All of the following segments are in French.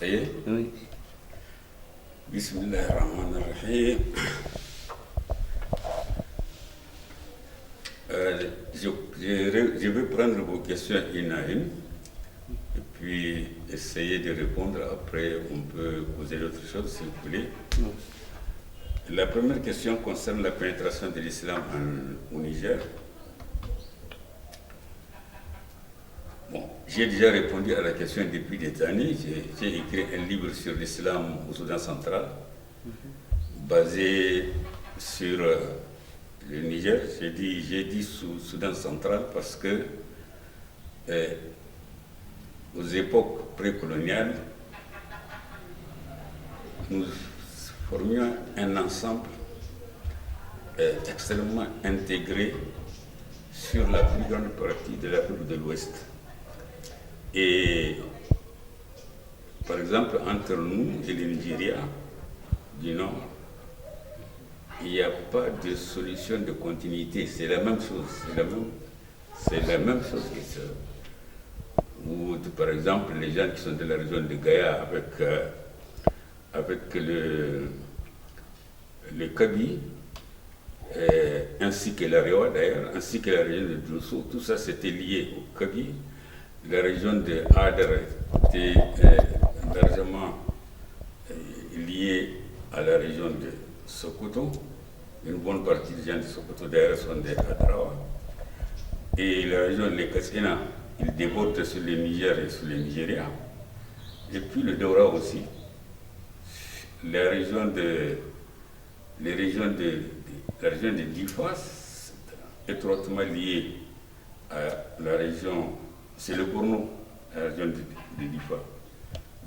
Ça y est? Oui. Bismillahirrahmanirrahim. Je vais prendre vos questions une à une et puis essayer de répondre. Après, on peut poser d'autres choses si vous voulez. La première question concerne la pénétration de l'islam au Niger. Bon, j'ai déjà répondu à la question depuis des années. J'ai écrit un livre sur l'islam au Soudan central, basé sur le Niger. J'ai dit Soudan central parce que aux époques précoloniales, nous formions un ensemble extrêmement intégré sur la plus grande partie de l'Afrique de l'Ouest. Et par exemple, entre nous et le Nigeria du Nord, il n'y a pas de solution de continuité. C'est la même chose. C'est la même chose que ça. Ou par exemple, les gens qui sont de la région de Gaïa avec le Kaby, ainsi que l'Arewa d'ailleurs, ainsi que la région de Dosso, tout ça c'était lié au Kaby. La région de Adar était largement liée à la région de Sokoto. Une bonne partie des gens de Sokoto d'ailleurs sont des Adarawa. Et la région de Lekassina, il déborde sur le Niger et sur le Nigeria. Et puis le Daura aussi. La région de Difa, étroitement liée à la région, c'est le Borno, la région de Difa.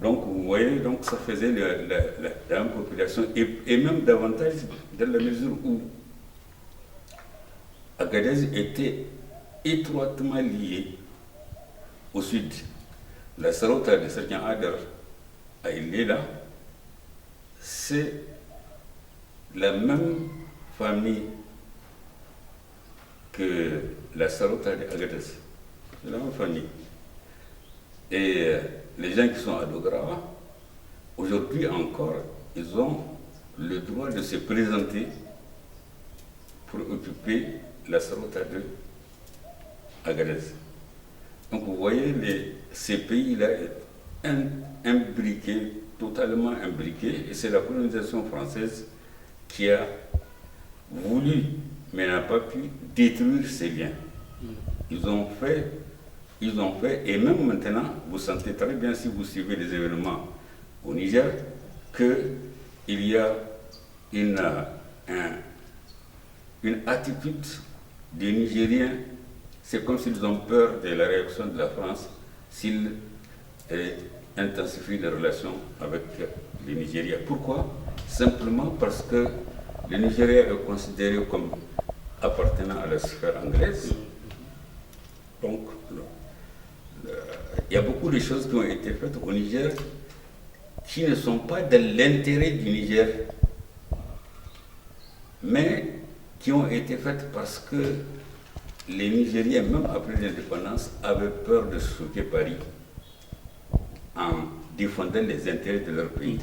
Donc vous voyez, donc ça faisait la même population, et même davantage dans la mesure où Agadez était étroitement liée au sud. La Sarauta de Serkan Adar à Ilela, c'est la même famille que la Sarauta de Agadez. C'est la même famille. Et les gens qui sont à Dograwa, aujourd'hui encore, ils ont le droit de se présenter pour occuper la Sarauta de Agadez. Donc vous voyez, ces pays-là imbriqués, totalement imbriqués, et c'est la colonisation française qui a voulu, mais n'a pas pu, détruire ces liens. Ils ont fait, et même maintenant, vous sentez très bien si vous suivez les événements au Niger, qu'il y a une attitude des Nigériens. C'est comme s'ils ont peur de la réaction de la France s'ils intensifient les relations avec le Nigeria. Pourquoi? Simplement parce que le Nigeria est considéré comme appartenant à la sphère anglaise. Donc, il y a beaucoup de choses qui ont été faites au Niger qui ne sont pas de l'intérêt du Niger, mais qui ont été faites parce que les Nigériens, même après l'indépendance, avaient peur de choquer Paris en défendant les intérêts de leur pays.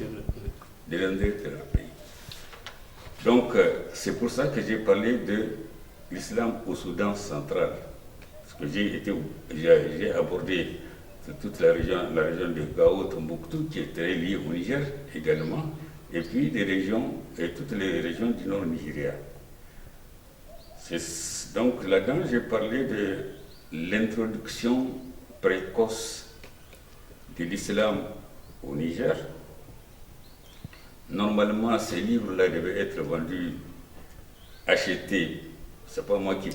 Donc, c'est pour ça que j'ai parlé de l'islam au Soudan central. Parce que j'ai abordé toute la région de Gao, Tombouctou, qui est très liée au Niger également, et puis toutes les régions du nord Nigeria. Donc là-dedans, j'ai parlé de l'introduction précoce de l'islam au Niger. Normalement, ces livres-là devaient être vendus, achetés. C'est pas moi qui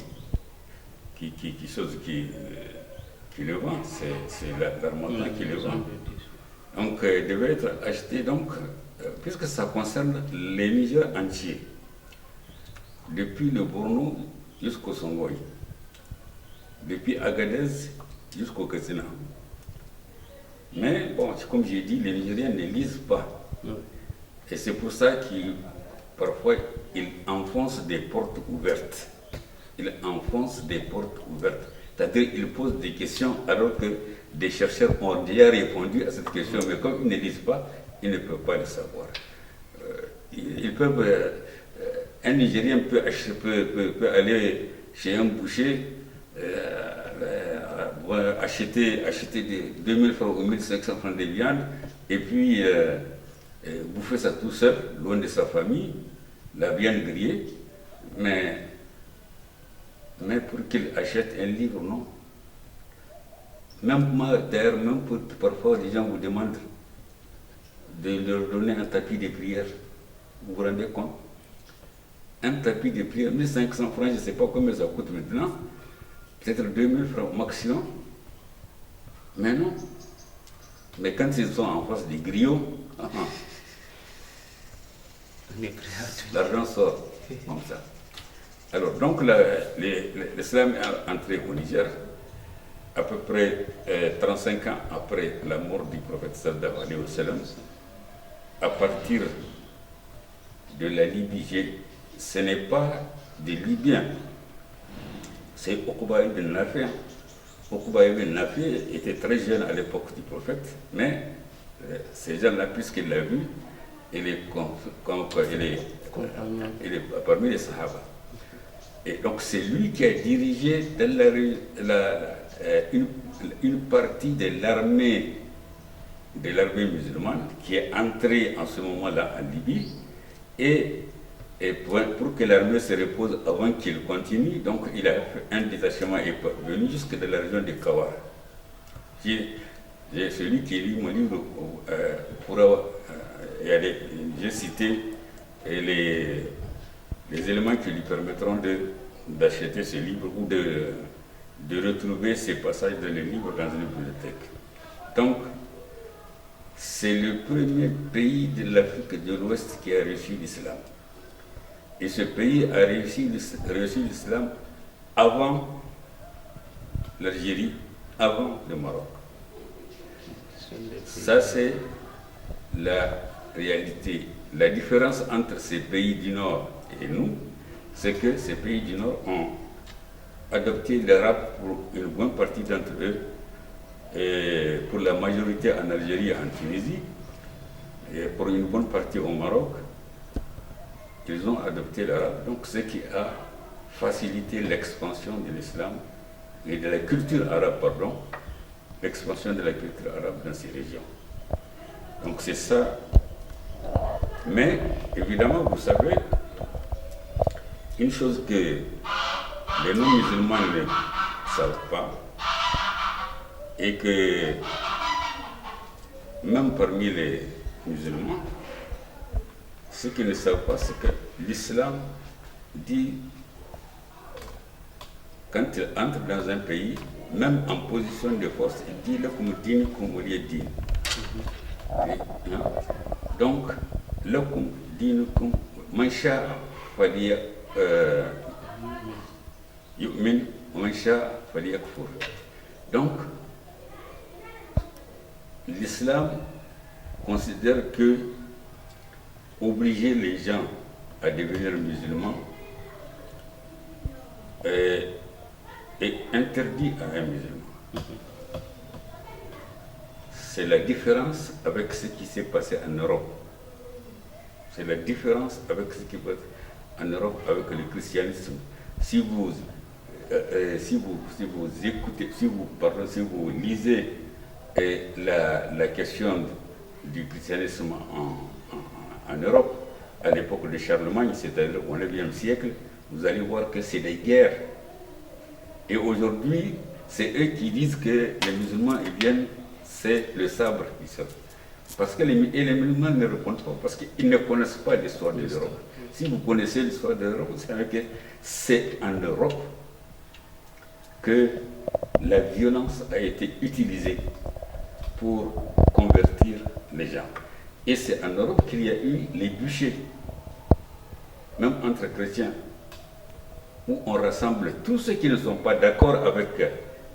le vend, c'est l'Armatan qui le vend. Donc, il devait être acheté, puisque ça concerne les Niger entiers, depuis le Borno jusqu'au Songhai, depuis Agadez jusqu'au Katsina. Mais bon, comme j'ai dit, les Nigériens ne lisent pas. Et c'est pour ça qu'ils, parfois, ils enfoncent des portes ouvertes. C'est-à-dire qu'ils posent des questions alors que des chercheurs ont déjà répondu à cette question, mais comme ils ne lisent pas, ils ne peuvent pas le savoir. Ils peuvent, un Nigérien peut aller chez un boucher, acheter des 2000 francs ou 1500 francs de viande, et puis bouffer ça tout seul, loin de sa famille, la viande grillée, mais pour qu'il achète un livre, non. Même moi, d'ailleurs, même parfois, les gens vous demandent de leur donner un tapis de prière. Vous vous rendez compte? Un tapis de prière, 1500 francs, je ne sais pas combien ça coûte maintenant, peut-être 2000 francs au maximum. Mais non. Mais quand ils sont en face des griots, l'argent sort comme ça. Alors, donc, l'islam est entré au Niger à peu près 35 ans après la mort du prophète sallallahu alayhi wa sallam. À partir de la Libye, ce n'est pas des Libyens, c'est Uqba ibn Nafi. Uqba ibn Nafi était très jeune à l'époque du prophète, mais ces gens-là, puisqu'il l'a vu, il est parmi les Sahaba. Et donc c'est lui qui a dirigé une partie de l'armée musulmane qui est entrée en ce moment-là en Libye, et pour que l'armée se repose avant qu'il continue, donc il a fait un détachement et est venu jusque dans la région de Kawar. Celui qui lit mon livre j'ai cité les éléments qui lui permettront d'acheter ce livre ou de retrouver ces passages dans le livre dans une bibliothèque. Donc, c'est le premier pays de l'Afrique de l'Ouest qui a reçu l'islam. Et ce pays a reçu l'islam avant l'Algérie, avant le Maroc. Ça, c'est la réalité. La différence entre ces pays du Nord et nous, c'est que ces pays du Nord ont adopté l'arabe pour une bonne partie d'entre eux, et pour la majorité en Algérie et en Tunisie, et pour une bonne partie au Maroc, ils ont adopté l'arabe. Donc ce qui a facilité l'expansion de l'islam et de la culture arabe, l'expansion de la culture arabe dans ces régions. Donc c'est ça. Mais évidemment, vous savez, une chose que les non-musulmans ne savent pas, et que même parmi les musulmans, ce qu'ils ne savent pas, c'est que l'islam dit, quand il entre dans un pays, même en position de force, il dit lakum dinukum waliya din. Donc, lakum dinukum man sha'a faliya yu'min wa man sha'a faliyakfur. Donc, l'islam considère que obliger les gens à devenir musulmans est interdit à un musulman. C'est la différence avec ce qui s'est passé en Europe. C'est la différence avec ce qui se passe en Europe avec le christianisme. Si vous écoutez, si vous lisez la question du christianisme en Europe, à l'époque de Charlemagne, c'est-à-dire au IXe siècle, vous allez voir que c'est des guerres. Et aujourd'hui, c'est eux qui disent que les musulmans, ils viennent, c'est le sabre qui sort. Parce que les musulmans ne répondent pas, parce qu'ils ne connaissent pas l'histoire de l'Europe. Si vous connaissez l'histoire de l'Europe, vous savez que c'est en Europe que la violence a été utilisée pour convertir les gens. Et c'est en Europe qu'il y a eu les bûchers, même entre chrétiens, où on rassemble tous ceux qui ne sont pas d'accord avec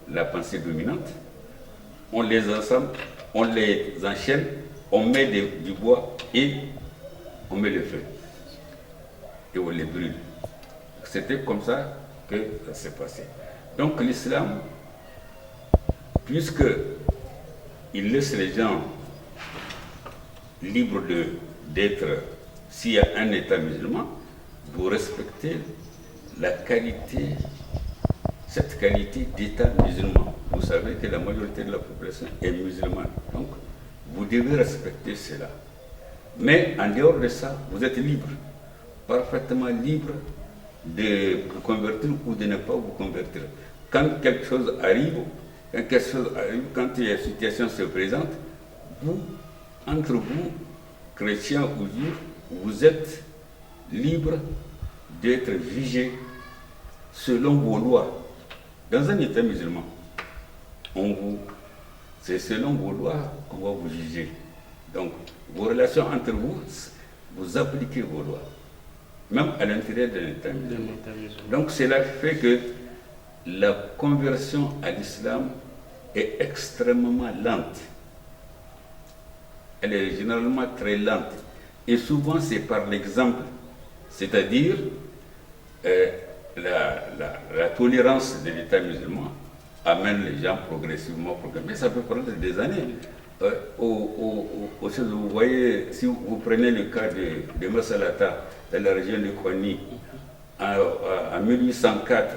la pensée dominante, on les rassemble, on les enchaîne, on met du bois et on met le feu. Et on les brûle. C'était comme ça que ça s'est passé. Donc l'islam puisque il laisse les gens libres d'être, s'il y a un État musulman, vous respectez la qualité, cette qualité d'État musulman. Vous savez que la majorité de la population est musulmane, donc vous devez respecter cela. Mais en dehors de ça, vous êtes libre, parfaitement libre de vous convertir ou de ne pas vous convertir. Quand quelque chose arrive, quand une situation se présente, vous, entre vous, chrétiens ou juifs, vous êtes libre d'être jugé selon vos lois. Dans un État musulman, c'est selon vos lois qu'on va vous juger. Donc, vos relations entre vous, vous appliquez vos lois, même à l'intérieur d'un État musulman. Donc, cela fait que la conversion à l'islam est extrêmement lente. Elle est généralement très lente. Et souvent, c'est par l'exemple. C'est-à-dire, la tolérance de l'État musulman amène les gens progressivement. Mais ça peut prendre des années. Vous voyez, si vous prenez le cas de Massalata, dans la région de Kouani, en 1804,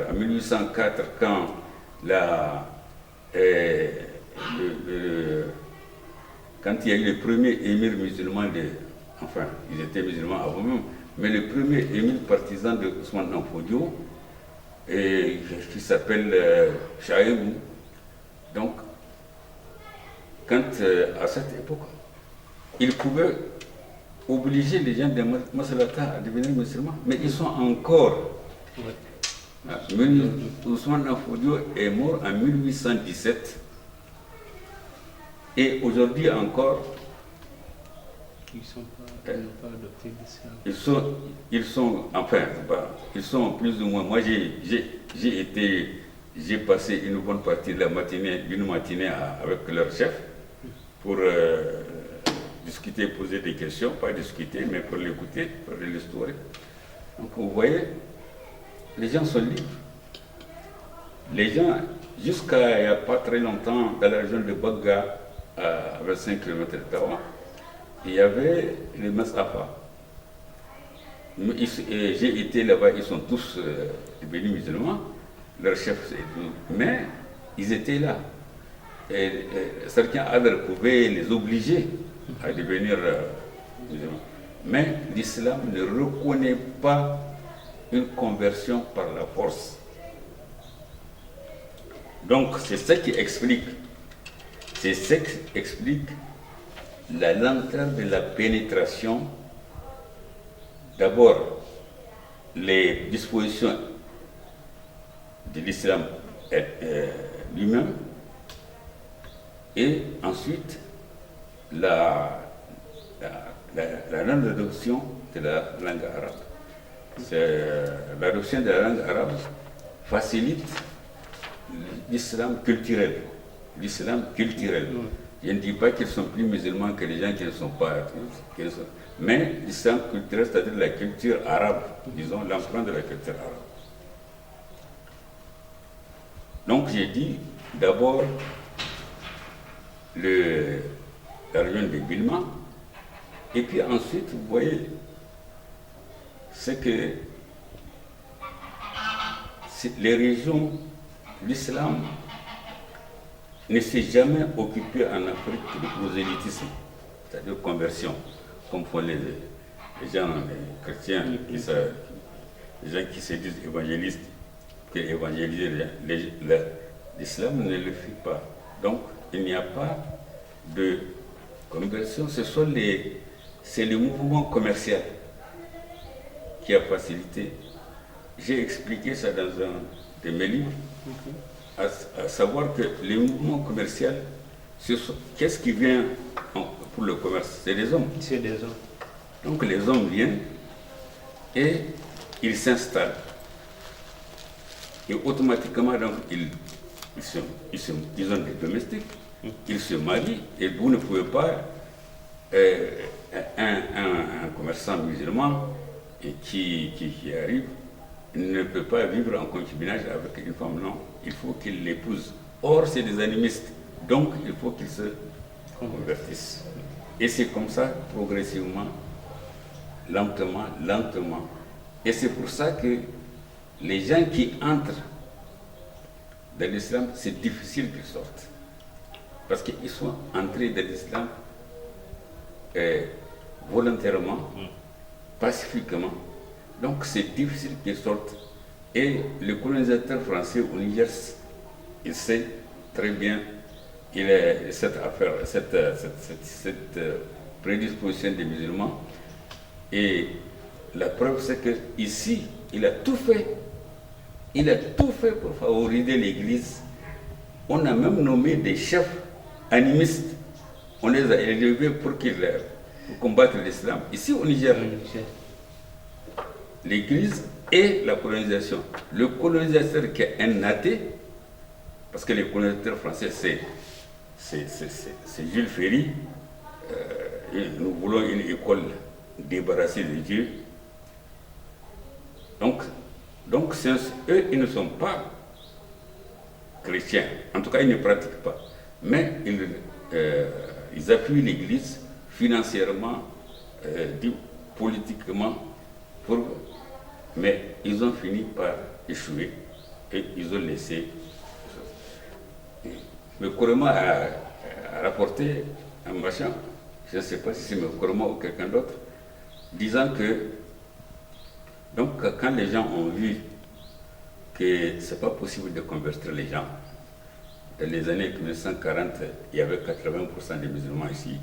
quand quand il y a eu le premier émir musulman, enfin, ils étaient musulmans avant même, mais le premier émir partisan de Ousmane Danfodio, qui s'appelle Chaïbou. Donc, à cette époque, il pouvait obliger les gens de Massalata à devenir musulmans, mais ils sont encore. Ousmane Danfodio est mort en 1817. Et aujourd'hui encore, ils n'ont pas adopté l'islam. Ils sont plus ou moins. Moi, j'ai passé une bonne partie de d'une matinée avec leur chef pour discuter, poser des questions, pas discuter, mais pour l'écouter, pour l'histoire. Donc, vous voyez, les gens sont libres. Les gens, jusqu'à il n'y a pas très longtemps, dans la région de Bagga, à 25 km de Tawa, il y avait les Massafa. J'ai été là-bas, ils sont tous devenus musulmans, leur chef c'est tout. Mais ils étaient là. Et certains Adr pouvaient les obliger à devenir musulmans. Mais l'islam ne reconnaît pas une conversion par la force. Donc c'est ça qui explique. C'est ce qui explique la lenteur de la pénétration. D'abord, les dispositions de l'islam lui-même, et ensuite la non-adoption de la langue arabe. L'adoption de la langue arabe facilite l'islam culturel. L'islam culturel. Je ne dis pas qu'ils sont plus musulmans que les gens qui ne sont pas. Mais l'islam culturel, c'est-à-dire la culture arabe, disons l'empreinte de la culture arabe. Donc j'ai dit d'abord la région de Bilma, et puis ensuite, vous voyez, c'est que les régions, l'islam ne s'est jamais occupé en Afrique de prosélytisme, c'est-à-dire conversion, comme font les gens les chrétiens, les gens qui se disent évangélistes, qui évangéliser l'islam ne le fait pas. Donc, il n'y a pas de conversion, c'est le mouvement commercial qui a facilité. J'ai expliqué ça dans un de mes livres. À savoir que les mouvements commerciaux, qu'est-ce qui vient pour le commerce? C'est des hommes. C'est des hommes. Donc les hommes viennent et ils s'installent. Et automatiquement, donc, ils ont des domestiques, ils se marient, et vous ne pouvez pas, un commerçant musulman qui arrive, il ne peut pas vivre en concubinage avec une femme, non. Il faut qu'il l'épouse Or, c'est des animistes. Donc, il faut qu'ils se convertissent. Et c'est comme ça, progressivement, lentement. Et c'est pour ça que les gens qui entrent dans l'islam, c'est difficile qu'ils sortent. Parce qu'ils sont entrés dans l'islam volontairement, pacifiquement. Donc c'est difficile qu'ils sortent. Et le colonisateur français au Niger, il sait très bien il a cette affaire, cette prédisposition des musulmans. Et la preuve, c'est qu'ici, il a tout fait. Il a tout fait pour favoriser l'Église. On a même nommé des chefs animistes. On les a élevés pour combattre l'islam. Ici au Niger, l'Église et la colonisation. Le colonisateur qui est un athée, parce que les colonisateurs français, c'est Jules Ferry. Nous voulons une école débarrassée de Dieu. Donc eux, ils ne sont pas chrétiens. En tout cas, ils ne pratiquent pas. Mais ils appuient l'Église financièrement, politiquement, mais ils ont fini par échouer et ils ont laissé. Le Koroma a rapporté un machin, je ne sais pas si c'est le Koroma ou quelqu'un d'autre, disant que donc quand les gens ont vu que ce n'est pas possible de convertir les gens, dans les années 1940, il y avait 80% des musulmans ici,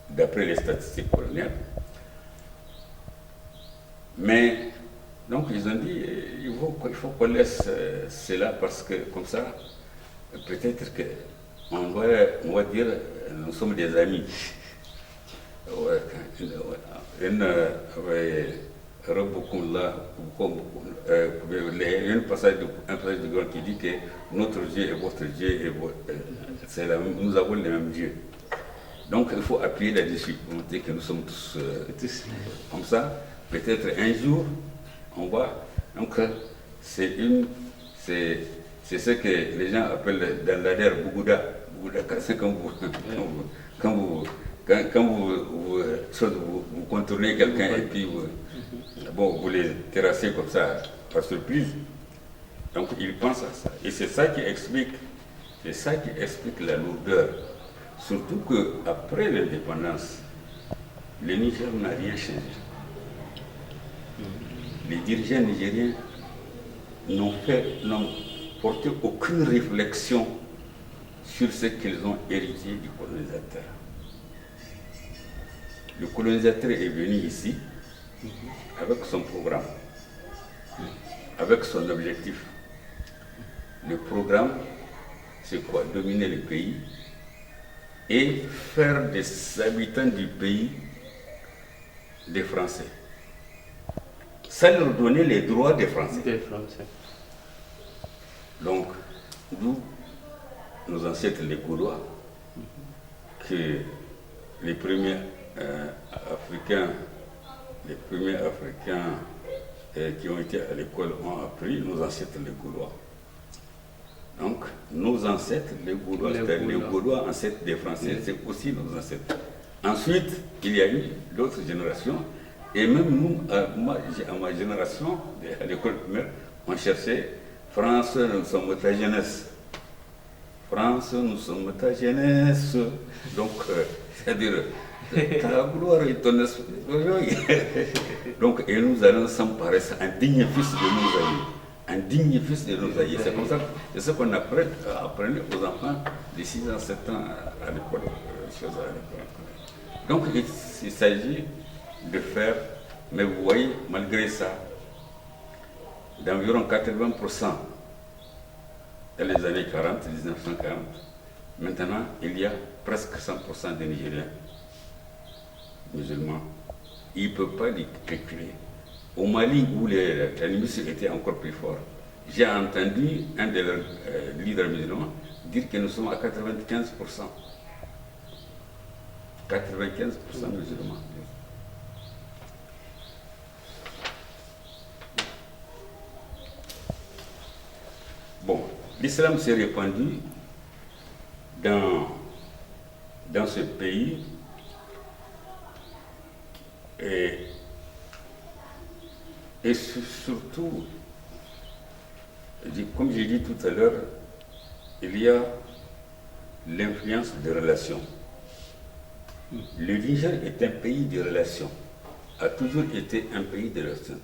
d'après les statistiques coloniales. Mais donc ils ont dit il faut qu'on laisse cela parce que comme ça, peut-être qu'on va dire nous sommes des amis. Il y a un passage du Coran qui dit que notre Dieu est votre Dieu et nous avons les mêmes dieux. Donc il faut appuyer là-dessus pour montrer que nous sommes tous comme ça. Peut-être un jour, on va. Donc c'est ce que les gens appellent dans l'adhère Bougoуда. Bougoуда, c'est quand vous contournez quelqu'un et puis vous les terrassez comme ça par surprise. Donc ils pensent à ça. Et c'est ça qui explique la lourdeur. Surtout qu'après l'indépendance, le Niger n'a rien changé. Les dirigeants nigériens n'ont porté aucune réflexion sur ce qu'ils ont hérité du colonisateur. Le colonisateur est venu ici avec son programme, avec son objectif. Le programme, c'est quoi? Dominer le pays et faire des habitants du pays des Français. Ça leur donnait les droits des Français. Donc, d'où nos ancêtres les Gaulois, que les premiers Africains qui ont été à l'école ont appris, nos ancêtres les Gaulois. Donc, nos ancêtres les Gaulois, les Gaulois ancêtres des Français, c'est aussi nos ancêtres. Ensuite, il y a eu d'autres générations, et même nous, à ma génération, à l'école primaire, on cherchait France, nous sommes ta jeunesse. France, nous sommes ta jeunesse. Donc, c'est-à-dire, ta gloire et ton esprit. Donc, et nous allons s'emparer, un digne fils de nos aïeux. Un digne fils de nos aïeux. C'est comme ça, c'est ce qu'on apprenait aux enfants de 6 ans, 7 ans à l'école. Donc, il s'agit de faire, mais vous voyez, malgré ça, d'environ 80% dans les années 40, 1940, maintenant, il y a presque 100% des Nigériens musulmans. Ils ne peuvent pas les calculer. Au Mali, où l'animisme était encore plus fort, j'ai entendu un de leurs leaders musulmans dire que nous sommes à 95%. 95% musulmans. Bon, l'islam s'est répandu dans ce pays. Et surtout, comme j'ai dit tout à l'heure, il y a l'influence des relations. Le Niger est un pays de relations, a toujours été un pays de relations.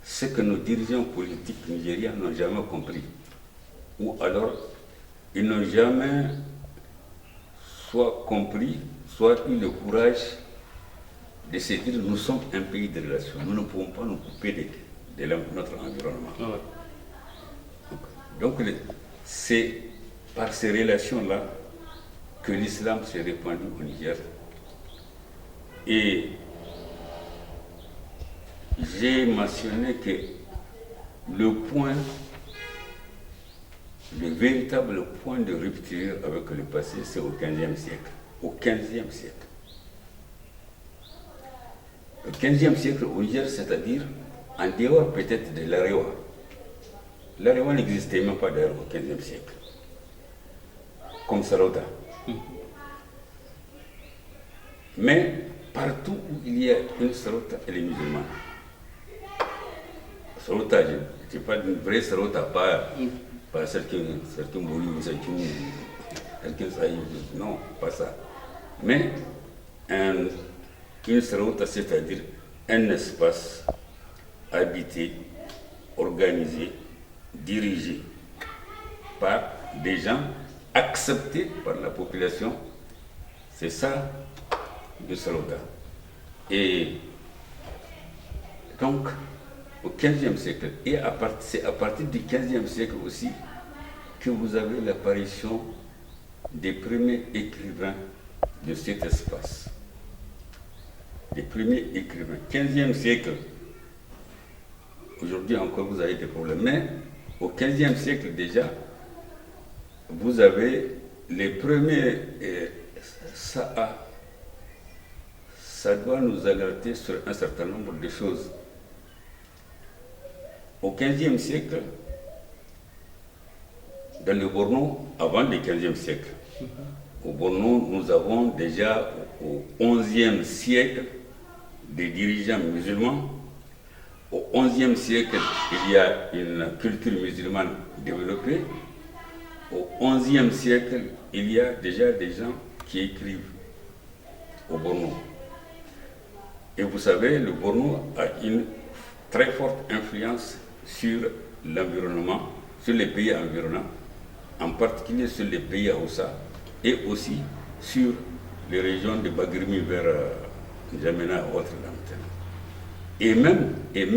Ce que nos dirigeants politiques nigériens n'ont jamais compris. Ou alors, ils n'ont jamais soit compris, soit eu le courage de se dire nous sommes un pays de relations. Nous ne pouvons pas nous couper de notre environnement. Donc, c'est par ces relations-là que l'islam s'est répandu au Niger. Et j'ai mentionné que le véritable point de rupture avec le passé, c'est au XVe siècle. Au XVe siècle. Au XVe siècle au Niger, c'est-à-dire en dehors peut-être de l'Arewa. L'Arewa n'existait même pas d'ailleurs au XVe siècle. Comme Sarauta. Mais partout où il y a une Sarauta, elle est musulmane. Sarauta, je parle d'une vraie Sarauta, pas celle qui mourit ou celle qui saïd. Non, pas ça. Mais une Sarauta, c'est-à-dire un espace habité, organisé, dirigé par des gens acceptés par la population. C'est ça le Sarauta. Et donc, au XVe siècle, et c'est à partir du XVe siècle aussi que vous avez l'apparition des premiers écrivains de cet espace. Les premiers écrivains. XVe siècle, aujourd'hui encore vous avez des problèmes, mais au XVe siècle déjà, vous avez les premiers. Ça doit nous alerter sur un certain nombre de choses. Au XVe siècle, dans le Borno, avant le XVe siècle, au Borno, nous avons déjà au XIe siècle des dirigeants musulmans. Au XIe siècle, il y a une culture musulmane développée. Au XIe siècle, il y a déjà des gens qui écrivent au Borno. Et vous savez, le Borno a une très forte influence sur l'environnement, sur les pays environnants, en particulier sur les pays Hausa, et aussi sur les régions de Bagrimi vers N'Djamena et autres. Et même, il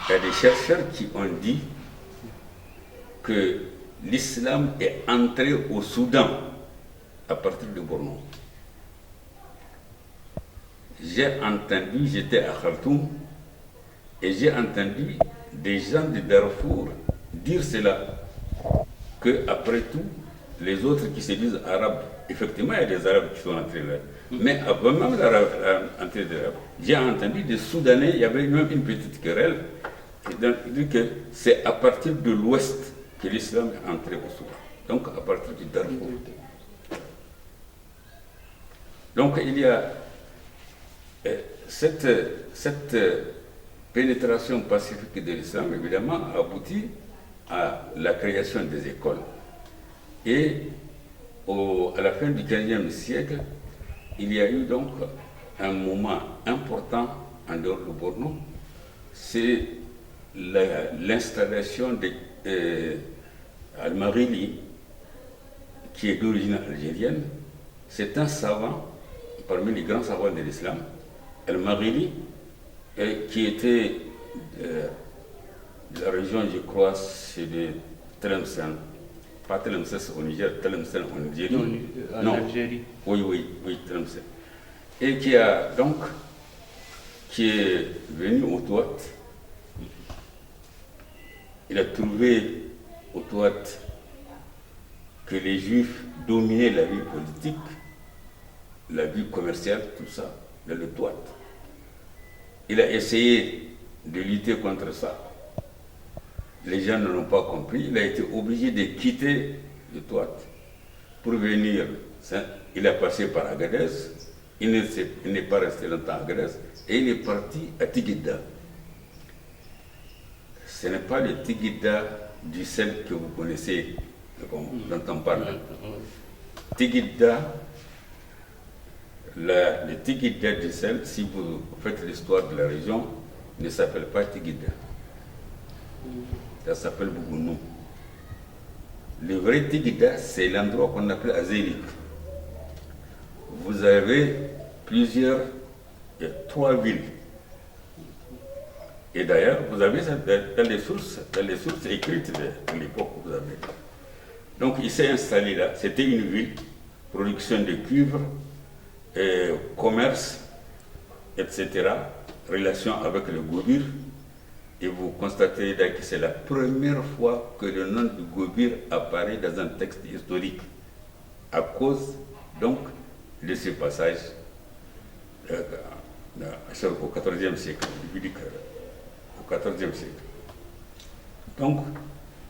y a des chercheurs qui ont dit que l'islam est entré au Soudan à partir de Borno. J'ai entendu, j'étais à Khartoum, et j'ai entendu des gens de Darfour dire cela, qu'après tout, les autres qui se disent arabes, effectivement il y a des arabes qui sont entrés là, mais avant même l'entrée des arabes, j'ai entendu des Soudanais, il y avait même une petite querelle, qui dit que c'est à partir de l'ouest que l'islam est entré au Soudan, donc à partir du Darfour. Donc il y a cette pénétration pacifique de l'islam, évidemment, a abouti à la création des écoles. Et à la fin du XVe siècle, il y a eu donc un moment important en dehors du Borno, c'est l'installation d'Al-Marili, qui est d'origine algérienne. C'est un savant, parmi les grands savants de l'islam, Al-Marili, qui était de la région, je crois, c'est de Tlemcen, pas Tlemcen au Niger, Tlemcen en Algérie. En Algérie. Oui, Tlemcen. Et qui est venu au Touat. Il a trouvé au Touat que les Juifs dominaient la vie politique, la vie commerciale, tout ça, dans le Touat. Il a essayé de lutter contre ça. les gens ne l'ont pas compris, il a été obligé de quitter le Touat pour venir. Il a passé par Agadez, il n'est pas resté longtemps à Agadez, et il est parti à Tigida. Ce n'est pas le Tigida du sel que vous connaissez, dont on parle. Tigida, le Tigida du sel, si vous faites l'histoire de la région, ne s'appelle pas Tigida. Ça s'appelle Bouгounou. Le vrai Tigida, c'est l'endroit qu'on appelle Azélik. Vous avez trois villes. Et d'ailleurs, vous avez ça dans les sources écrites de l'époque que vous avez. Donc il s'est installé là. C'était une ville, production de cuivre, commerce, etc. Relation avec le Gobir. Et vous constatez là que c'est la première fois que le nom du Gobir apparaît dans un texte historique, à cause donc de ce passage au XIVe siècle, au XIVe siècle. Donc,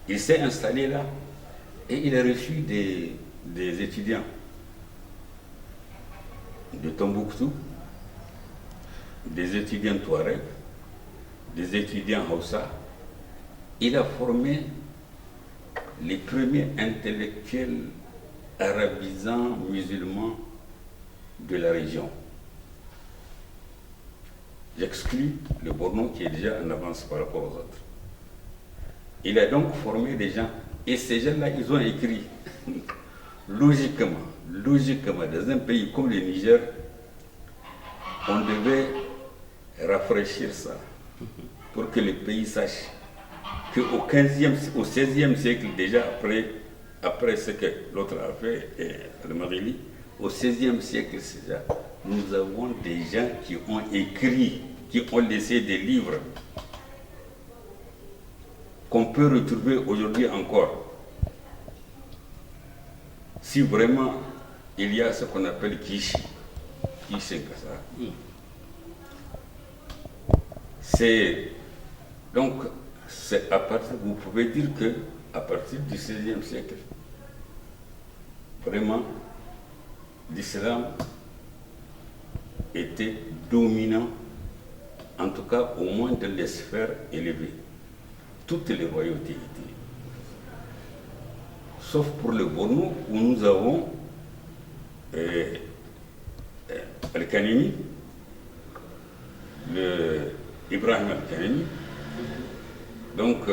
il s'est installé là et il a reçu des étudiants de Tombouctou, des étudiants Touareg, des étudiants Hausa. Il a formé les premiers intellectuels arabisants musulmans de la région. J'exclus le Borno qui est déjà en avance par rapport aux autres. Il a donc formé des gens, et ces gens-là, ils ont écrit logiquement, dans un pays comme le Niger, on devait rafraîchir ça pour que le pays sache qu'au XVIe siècle, déjà après ce que l'autre a fait, le Marili, au XVIe siècle déjà, nous avons des gens qui ont écrit, qui ont laissé des livres qu'on peut retrouver aujourd'hui encore. Si vraiment il y a ce qu'on appelle Kishi, c'est donc c'est à partir, vous pouvez dire que à partir du XVIe siècle, vraiment l'islam était dominant, en tout cas au moins dans les sphères élevées. Toutes les royautés étaient. Sauf pour le Borno, où nous avons Al-Kanemi, Ibrahim Al-Kanemi, donc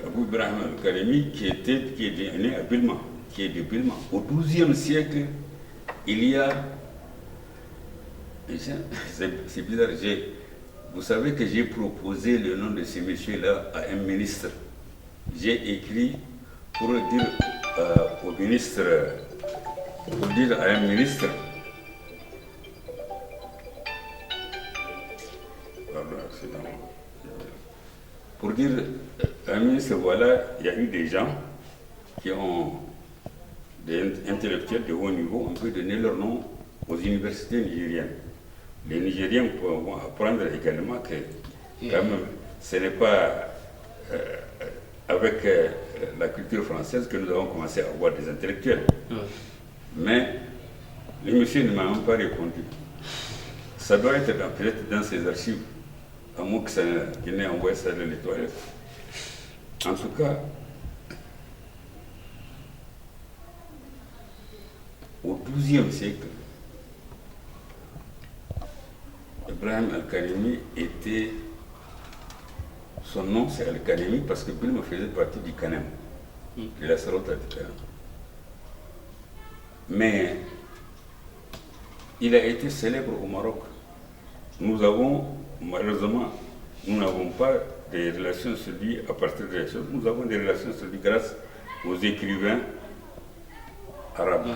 Abou Ibrahim Al-Kanemi qui est né à Bilma, qui est de Bilma. Au XIIe siècle, il y a... C'est bizarre, vous savez que j'ai proposé le nom de ce monsieur-là à un ministre. J'ai écrit pour dire au ministre, pour dire à un ministre, pour dire à un ministre, voilà, il y a eu des gens qui ont des intellectuels de haut niveau, on peut donner leur nom aux universités nigériennes. Les Nigériens vont apprendre également que quand même, ce n'est pas avec la culture française que nous avons commencé à avoir des intellectuels. Mais le monsieur ne m'a même pas répondu. Ça doit être peut-être dans ses archives, à moins qu'il n'ait envoyé ça dans les toilettes. En tout cas, au XIIe siècle, Ibrahim Al-Kanemi était... Son nom c'est Al-Kanemi parce que Bilma faisait partie du Kanem, de la Sarauta du Kanem. Mais il a été célèbre au Maroc. Nous avons, malheureusement, nous n'avons pas des relations sur lui à partir de la chose. Nous avons des relations sur lui grâce aux écrivains arabes,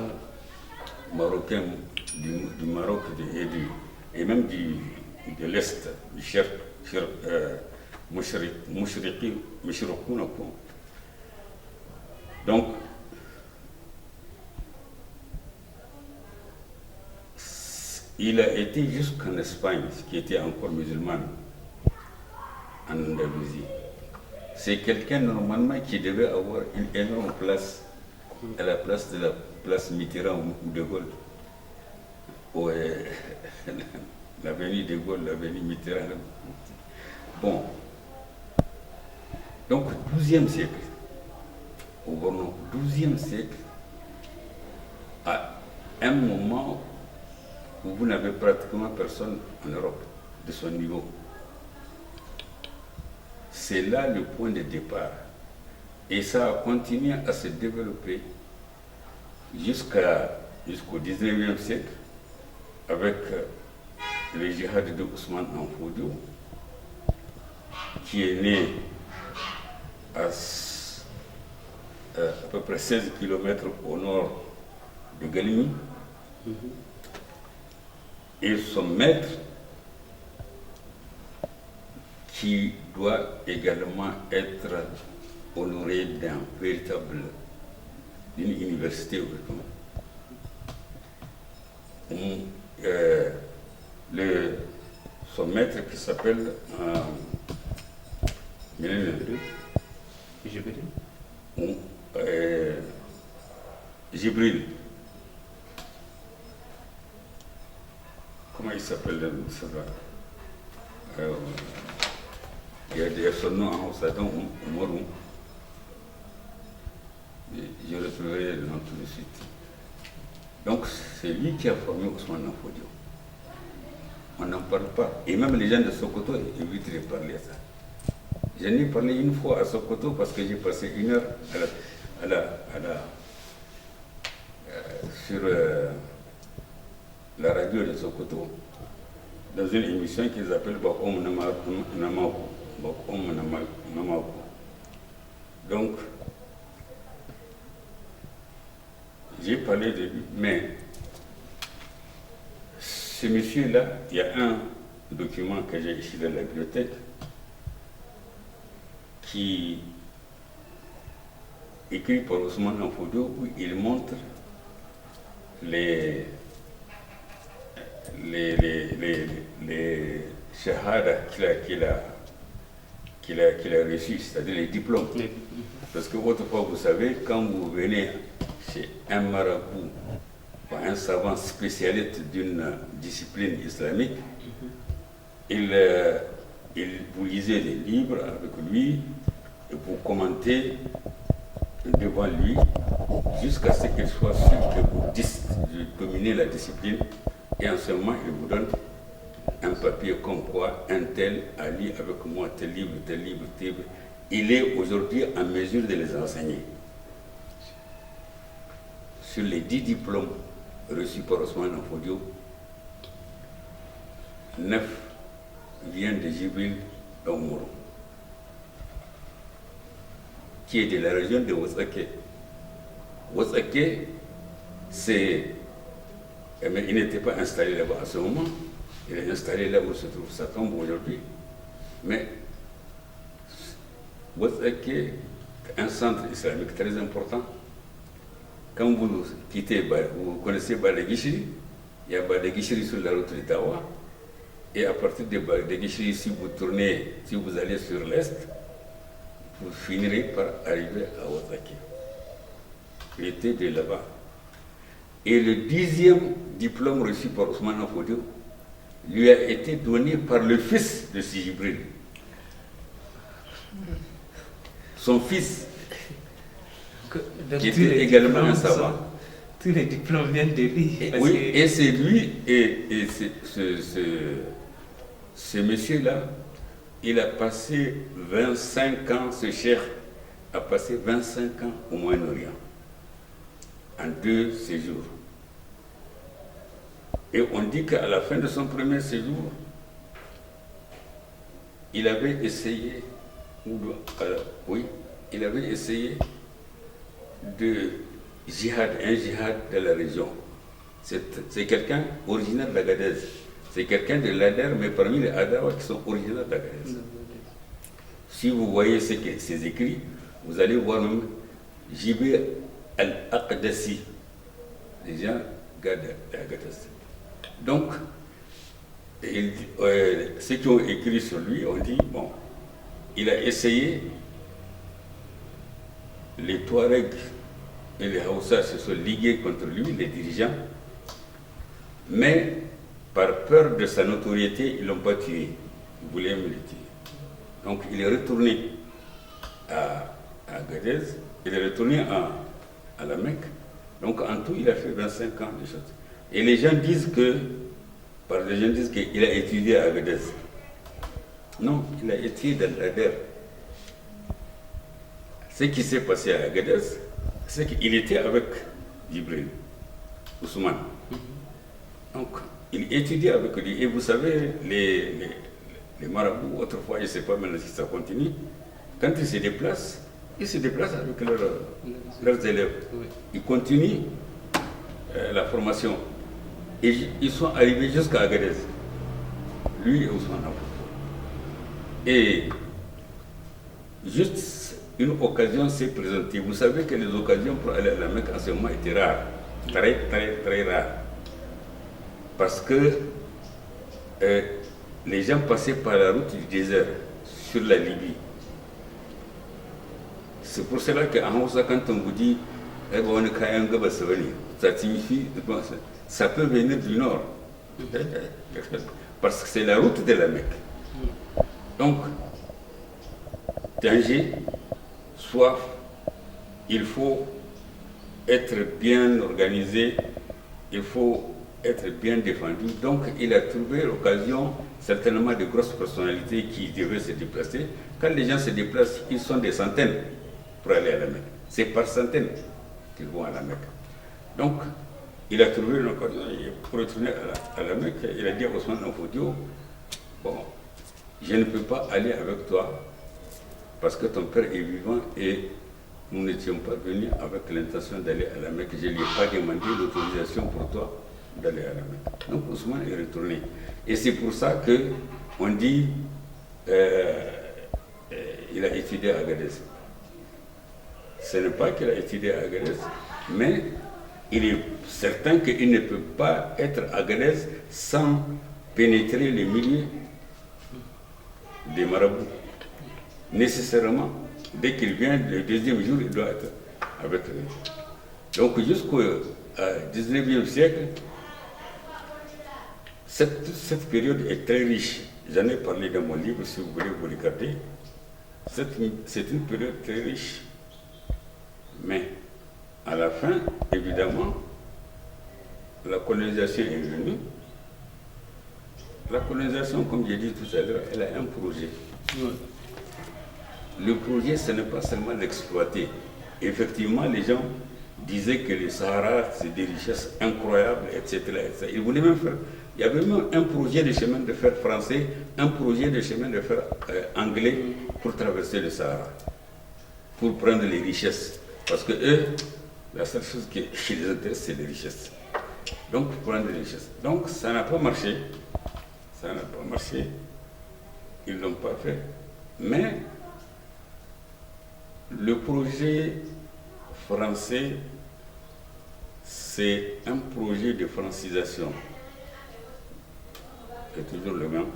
marocains du Maroc et même de l'Est, du Cherp, donc, il a été jusqu'en Espagne, qui était encore musulmane, en Andalousie. C'est quelqu'un normalement qui devait avoir une énorme place à la place de la place Mitterrand ou de Gaulle. Ouais, l'avenue de Gaulle, l'avenue Mitterrand. Bon. Donc, 12e siècle. Au Borno, 12e siècle, à un moment où vous n'avez pratiquement personne en Europe de son niveau. C'est là le point de départ. Et ça a continué à se développer jusqu'au 19e siècle avec le djihad de Ousmane Danfodio, qui est né à peu près 16 km au nord de Galimi. Et son maître, qui doit également être honoré d'une université. Son maître qui s'appelle Jibril. Comment il s'appelle il y a son nom en Hausa-Don, Umaru. Je retrouverai le nom tout de suite. Donc, c'est lui qui a formé Ousmane Danfodio. On n'en parle pas. Et même les gens de Sokoto évitent de parler à ça. J'en ai parlé une fois à Sokoto parce que j'ai passé 1 heure sur la radio de Sokoto dans une émission qu'ils appellent Bakom Namako. Donc, j'ai parlé de lui, mais ce monsieur-là, il y a un document que j'ai ici dans la bibliothèque qui écrit par Ousmane Danfodio où il montre les shahadas qu'il a reçus, c'est-à-dire les diplômes. Parce que autrefois, vous savez, quand vous venez chez un marabout, un savant spécialiste d'une discipline islamique, il vous lisez les livres avec lui et vous commentez devant lui jusqu'à ce qu'il soit sûr que vous dominez la discipline, et en ce moment il vous donne un papier comme quoi un tel a lu avec moi tel livre, tel livre, tel livre. Il est aujourd'hui en mesure de les enseigner. Sur les 10 diplômes reçus par Ousmane Danfodio, 9 viennent de Jibril Daoumoro, qui est de la région de Wozake. Wozake, mais il n'était pas installé là-bas à ce moment, il est installé là où se trouve sa tombe aujourd'hui. Mais Wozake est un centre islamique très important. Quand vous quittez, vous connaissez Badagishiri, il y a Badagishiri sur la route de Tawa, et à partir de Badagishiri, si vous tournez, si vous allez sur l'est, vous finirez par arriver à Wozake. Il était de là-bas. Et le 10e diplôme reçu par Ousmane Danfodio lui a été donné par le fils de Jibril. Son fils, qui était également un savant. Tous les diplômes viennent de lui. Oui, et c'est lui, et ce monsieur-là, il a passé 25 ans, ce cheikh a passé 25 ans au Moyen-Orient, en 2 séjours. Et on dit qu'à la fin de son premier séjour, il avait essayé, il avait essayé de jihad, un jihad de la région. C'est quelqu'un originaire d'Agadez. C'est quelqu'un de l'Ader, mais parmi les Adawa qui sont originaires d'Agadez. Si vous voyez ses écrits, vous allez voir même Jibé al-Aqdasi, les gens d'Agadez. Donc, ceux qui ont écrit sur lui ont dit, bon, il a essayé, les Touaregs et les Haoussa se sont ligués contre lui, les dirigeants, mais par peur de sa notoriété, ils ne l'ont pas tué. Ils voulaient me le tuer. Donc il est retourné à Agadez, il est retourné à la Mecque. Donc en tout, il a fait 25 ans de choses. Et les gens disent qu'il a étudié à Agadez. Non, il a étudié dans l'Ader. Ce qui s'est passé à Agadez, c'est qu'il était avec Djibril Ousmane. Donc, il étudiait avec lui. Et vous savez, les marabouts, autrefois, je ne sais pas maintenant si ça continue, quand ils se déplacent avec leurs élèves. Oui. Ils continuent la formation. Et ils sont arrivés jusqu'à Agadez. Lui et Ousmane Abu. Et juste une occasion s'est présentée. Vous savez que les occasions pour aller à la Mecque en ce moment étaient rares. Très, très, très rares. Parce que les gens passaient par la route du désert sur la Libye. C'est pour cela qu'en Hausa, quand on vous dit ça signifie ça peut venir du nord. Parce que c'est la route de la Mecque. Donc, danger, soif, il faut être bien organisé, il faut être bien défendu. Donc, il a trouvé l'occasion, certainement de grosses personnalités qui devaient se déplacer. Quand les gens se déplacent, ils sont des centaines pour aller à la Mecque. C'est par centaines qu'ils vont à la Mecque. Donc, il a trouvé une occasion pour retourner à la Mecque. Il a dit à Ousmane Fodio, bon, je ne peux pas aller avec toi parce que ton père est vivant et nous n'étions pas venus avec l'intention d'aller à la Mecque. Je ne lui ai pas demandé l'autorisation pour toi d'aller à la Mecque. Donc Ousmane est retourné. Et c'est pour ça qu'on dit il a étudié à Agadez. Ce n'est pas qu'il a étudié à Agadez, mais il est certain qu'il ne peut pas être à Agadez sans pénétrer les milieux des marabouts. Nécessairement, dès qu'il vient, le deuxième jour, il doit être avec eux. Donc jusqu'au 19e siècle, cette période est très riche. J'en ai parlé dans mon livre, si vous voulez vous regarder. C'est une période très riche. Mais à la fin, évidemment, la colonisation est venue. La colonisation, comme j'ai dit tout à l'heure, elle a un projet. Oui. Le projet, ce n'est pas seulement l'exploiter. Effectivement, les gens disaient que le Sahara, c'est des richesses incroyables, etc., etc. Ils voulaient même faire. Il y avait même un projet de chemin de fer français, un projet de chemin de fer anglais pour traverser le Sahara, pour prendre les richesses. Parce que eux, la seule chose qui les intéresse, c'est les richesses. Donc, pour prendre les richesses. Donc, ça n'a pas marché. Ça n'a pas marché. Ils ne l'ont pas fait. Mais le projet français, c'est un projet de francisation. C'est toujours le même.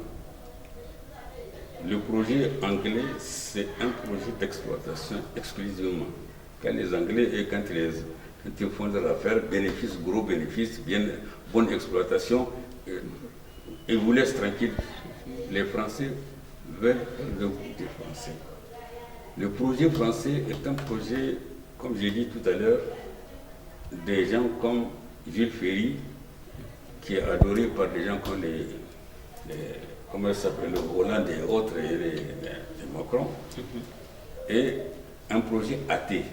Le projet anglais, c'est un projet d'exploitation exclusivement. Quand les Anglais et quand ils font de l'affaire, bénéfice, gros bénéfice, bien, bonne exploitation, ils vous laissent tranquille. Les Français veulent le goût des Français. Le projet français est un projet, comme j'ai dit tout à l'heure, des gens comme Jules Ferry, qui est adoré par des gens comme comment ça s'appelle, Hollande et autres, et les Macron, et un projet athée.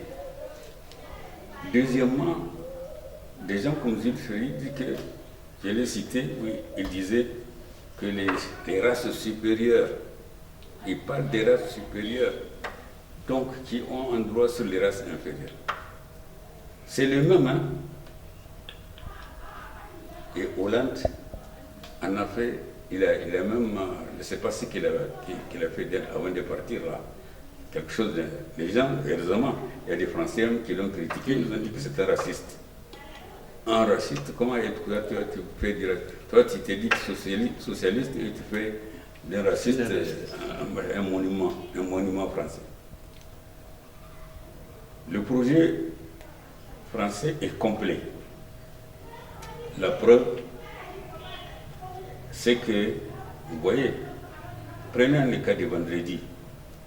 Deuxièmement, des gens comme Jules Ferry, je l'ai cité, oui, il disait que les races supérieures, il parle des races supérieures, donc qui ont un droit sur les races inférieures. C'est le même, hein? Et Hollande en a fait, il a même, je ne sais pas ce qu'il a fait avant de partir là, quelque chose, les gens, heureusement, il y a des Français qui l'ont critiqué, ils ont dit que c'était raciste. Un raciste, comment est-ce que tu fais dire, toi tu t'es dit socialiste et tu fais d'un raciste, un monument français. Le projet français est complet. La preuve, c'est que, vous voyez, prenez le cas de vendredi,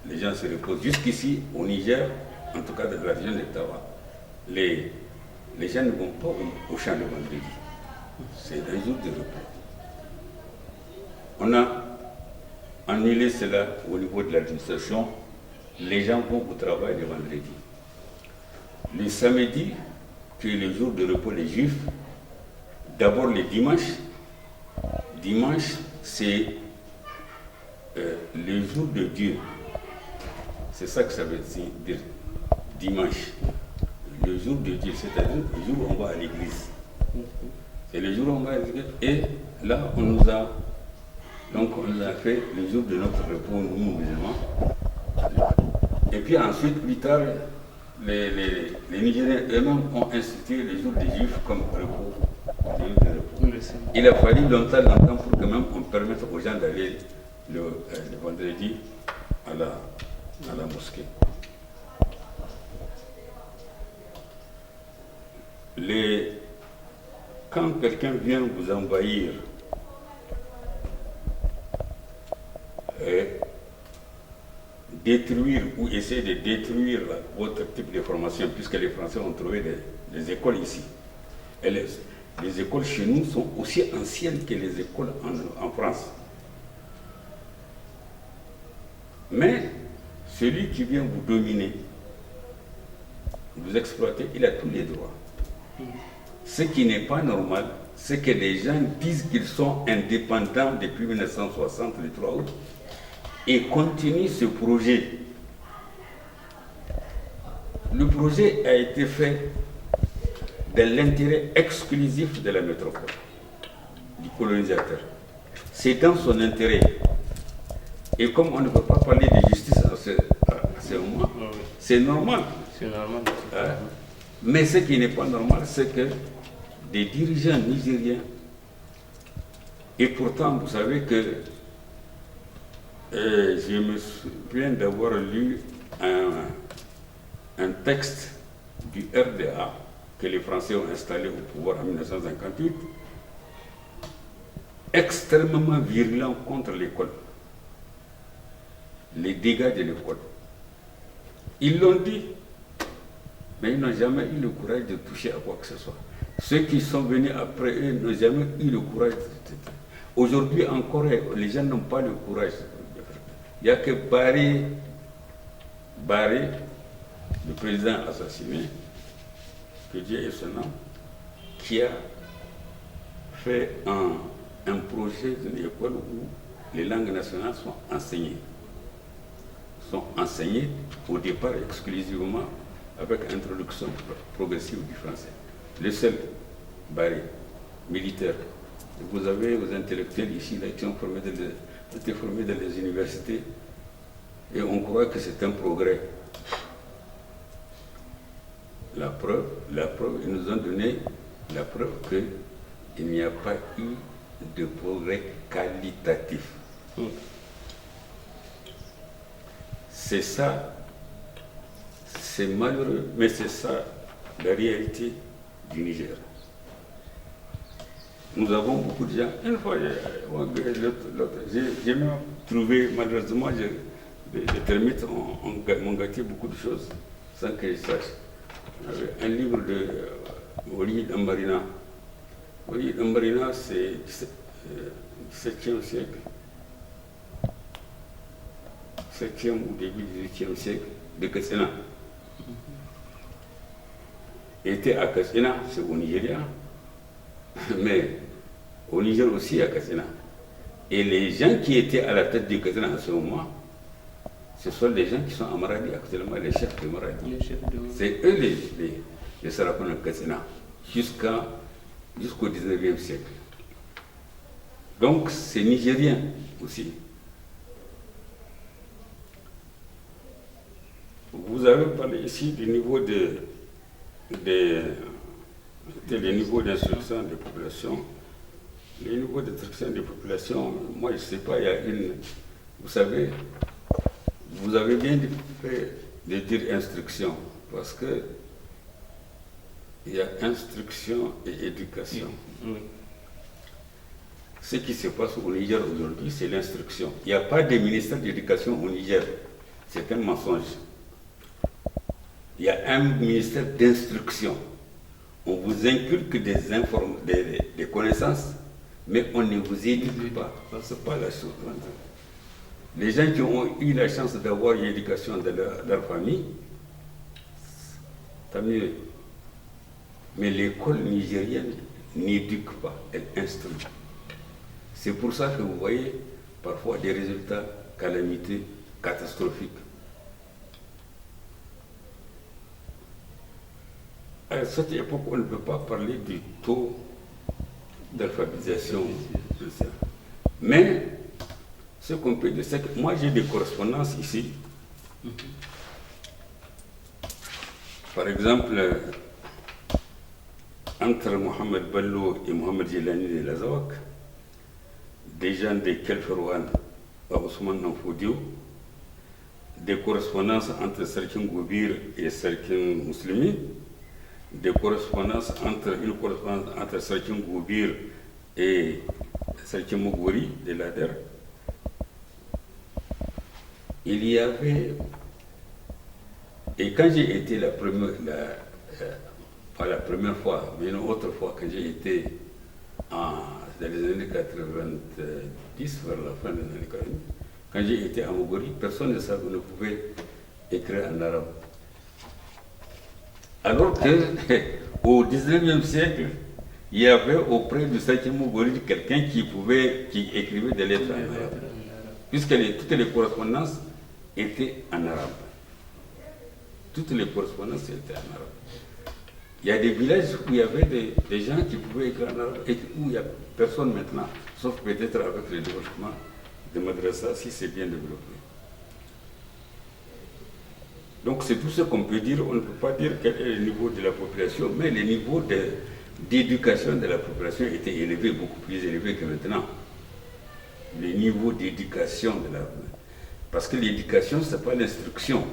les gens se reposent. Jusqu'ici, au Niger, en tout cas dans la région de Tawa, les gens ne vont pas au champ le vendredi. C'est un jour de repos. On a annulé cela au niveau de l'administration. Les gens vont au travail le vendredi. Le samedi, qui est le jour de repos des Juifs, d'abord le dimanche. Dimanche, c'est le jour de Dieu. C'est ça que ça veut dire. Dimanche. Le jour de Dieu, c'est-à-dire le jour où on va à l'église. C'est le jour où on va à l'église. Et là, on nous a fait le jour de notre repos, nous musulmans. Et puis ensuite, plus tard, les Nigériens eux-mêmes ont institué le jour des Juifs comme repos. Il a fallu longtemps pour que même on permette aux gens d'aller le vendredi à la mosquée. Quand quelqu'un vient vous envahir, détruire ou essayer de détruire votre type de formation, puisque les Français ont trouvé des écoles ici. Et les écoles chez nous sont aussi anciennes que les écoles en France. Mais celui qui vient vous dominer, vous exploiter, il a tous les droits. Ce qui n'est pas normal, c'est que les gens disent qu'ils sont indépendants depuis 1960, le 3 août, et continuent ce projet. Le projet a été fait dans l'intérêt exclusif de la métropole, du colonisateur. C'est dans son intérêt. Et comme on ne peut pas parler de justice à ce moment, c'est normal. C'est normal. Mais ce qui n'est pas normal, c'est que des dirigeants nigériens, et pourtant vous savez que je me souviens d'avoir lu un texte du RDA que les Français ont installé au pouvoir en 1958, extrêmement virulent contre l'école, les dégâts de l'école. Ils l'ont dit, mais ils n'ont jamais eu le courage de toucher à quoi que ce soit. Ceux qui sont venus après eux n'ont jamais eu le courage. Aujourd'hui encore, les gens n'ont pas le courage. Il n'y a que Barré, le président assassiné, que Dieu ait son âme, qui a fait un projet d'une école où les langues nationales sont enseignées. Sont enseignées au départ exclusivement avec introduction progressive du français. Le seul Barré, militaire. Vous avez aux intellectuels ici là, qui ont été formés dans les universités et on croit que c'est un progrès. La preuve, ils nous ont donné la preuve qu'il n'y a pas eu de progrès qualitatif. C'est ça, c'est malheureux, mais c'est ça la réalité du Niger. Nous avons beaucoup de gens. Une fois, j'ai même trouvé, malheureusement, les termites m'ont gâté beaucoup de choses sans que je sache. Un livre de Oli Dambarina. Oli Dambarina, c'est du 17e siècle. 7e ou début du 18e siècle, de Katsina. Il était à Katsina, c'est au Nigeria, mais au Niger aussi à Katsina. Et les gens qui étaient à la tête du Katsina en ce moment, ce sont les gens qui sont à Maradi actuellement, les chefs de Maradi. C'est eux les Sarakuna de Katsina, jusqu'au 19e siècle. Donc c'est nigérien aussi. Vous avez parlé ici du niveau les niveaux d'instruction des populations. Le niveau d'instruction des populations, moi je ne sais pas, il y a une. Vous savez, vous avez bien fait de dire instruction, parce que il y a instruction et éducation. Oui. Ce qui se passe au Niger aujourd'hui, c'est l'instruction. Il n'y a pas de ministère d'éducation au Niger. C'est un mensonge. Il y a un ministère d'instruction. On vous inculque des connaissances, mais on ne vous éduque pas. Ce n'est pas la chose. Les gens qui ont eu la chance d'avoir une éducation de leur famille, tant mieux. Mais l'école nigérienne n'éduque pas, elle instruit. C'est pour ça que vous voyez parfois des résultats calamiteux, catastrophiques. À cette époque, on ne peut pas parler du taux d'alphabétisation. Mais ce qu'on peut dire, c'est que moi j'ai des correspondances ici. Par exemple, entre Mohamed Bello et Mohamed Jelani de Lazawak, des gens de Kelferouane à Ousmane Nanfoudio, des correspondances entre Serkin Goubir et Serkin Muslimi, une correspondance entre Serkin Goubir et Serkin Mougouri de l'Ader. Il y avait, et quand j'ai été pas la première fois, mais une autre fois, quand j'ai été dans les années 90, vers la fin des années 40, quand j'ai été à Mougouri, personne ne pouvait écrire en arabe. Alors qu'au 19e siècle, il y avait auprès du Serkin Mougouri quelqu'un qui écrivait des lettres en arabe. Puisque toutes les correspondances étaient en arabe. Toutes les correspondances étaient en arabe. Il y a des villages où il y avait des gens qui pouvaient écrire en arabe et où il n'y a personne maintenant, sauf peut-être avec le développement de madrasa, si c'est bien développé. Donc c'est tout ce qu'on peut dire. On ne peut pas dire quel est le niveau de la population, mais le niveau d'éducation de la population était élevé, beaucoup plus élevé que maintenant. Le niveau d'éducation de la... Parce que l'éducation, ce n'est pas l'instruction.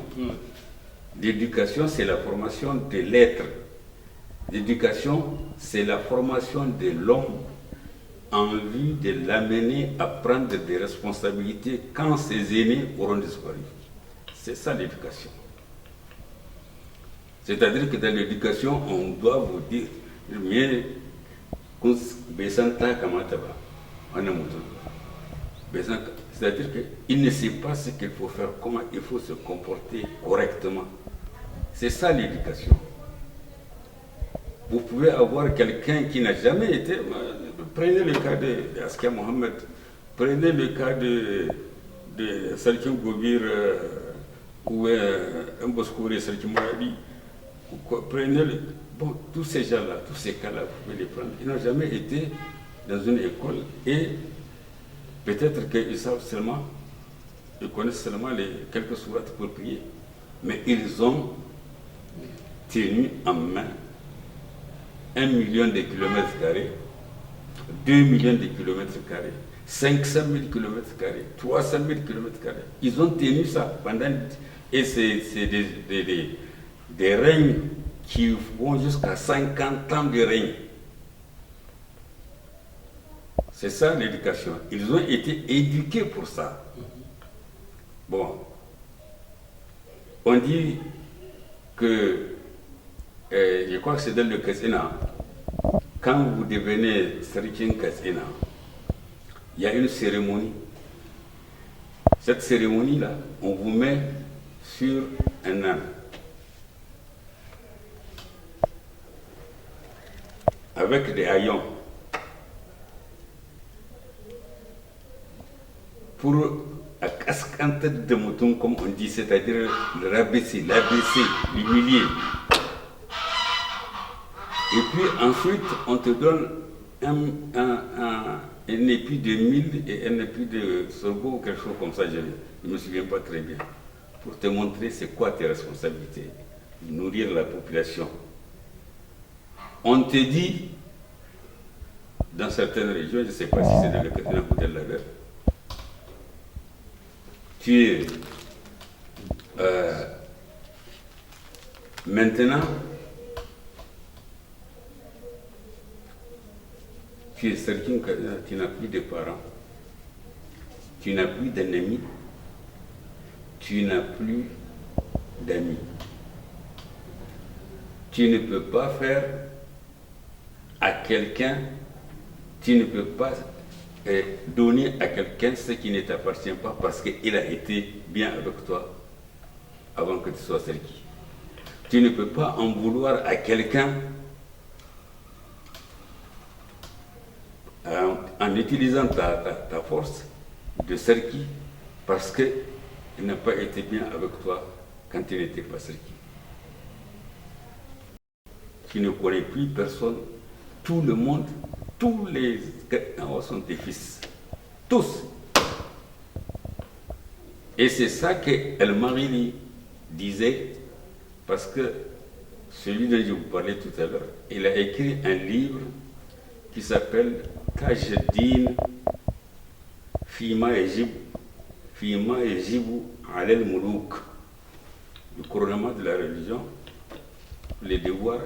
L'éducation, c'est la formation de l'être. L'éducation, c'est la formation de l'homme en vue de l'amener à prendre des responsabilités quand ses aînés auront disparu. C'est ça l'éducation. C'est-à-dire que dans l'éducation, on doit vous dire, mais c'est-à-dire qu'il ne sait pas ce qu'il faut faire, comment il faut se comporter correctement. C'est ça l'éducation. Vous pouvez avoir quelqu'un qui n'a jamais été... Prenez le cas de Askia Mohamed, prenez le cas de Serkin Goubir ou un Boskouré Serkin Mouradi. Prenez tous ces gens-là, tous ces cas-là, vous pouvez les prendre. Ils n'ont jamais été dans une école et peut-être qu'ils savent seulement, ils connaissent seulement les quelques sourates pour prier. Mais ils ont tenu en main 1 million de kilomètres carrés, 2 millions de kilomètres carrés, 500 000 kilomètres carrés, 300 000 kilomètres carrés. Ils ont tenu ça pendant... Et c'est des règnes qui vont jusqu'à 50 ans de règne. C'est ça l'éducation. Ils ont été éduqués pour ça. Bon. On dit que, je crois que c'est dans le Katsina, quand vous devenez Serikin Katsina, il y a une cérémonie. Cette cérémonie-là, on vous met sur un âne. Avec des haillons. Pour à cascanter de mouton, comme on dit, c'est-à-dire le rabaisser, l'abaisser, l'humilier. Et puis ensuite, on te donne un épi de mil et un épi de sorgho ou quelque chose comme ça, je ne me souviens pas très bien, pour te montrer c'est quoi tes responsabilités, nourrir la population. On te dit dans certaines régions, je ne sais pas si c'est dans le Catina ou dans l'ailleurs, tu es maintenant, tu es certain que tu n'as plus de parents, tu n'as plus d'ennemis, tu n'as plus d'amis. Tu ne peux pas faire à quelqu'un, tu ne peux pas donner à quelqu'un ce qui ne t'appartient pas parce qu'il a été bien avec toi avant que tu sois Serki. Tu ne peux pas en vouloir à quelqu'un en utilisant ta force de Serki parce qu'il n'a pas été bien avec toi quand il n'était pas Serki. Tu ne connais plus personne, tout le monde, tous les Gagnants sont tes fils. Tous. Et c'est ça que El Marili disait, parce que celui dont je vous parlais tout à l'heure, il a écrit un livre qui s'appelle Tajdin Fima Ejibu Alel Moulouk, le couronnement de la religion, les devoirs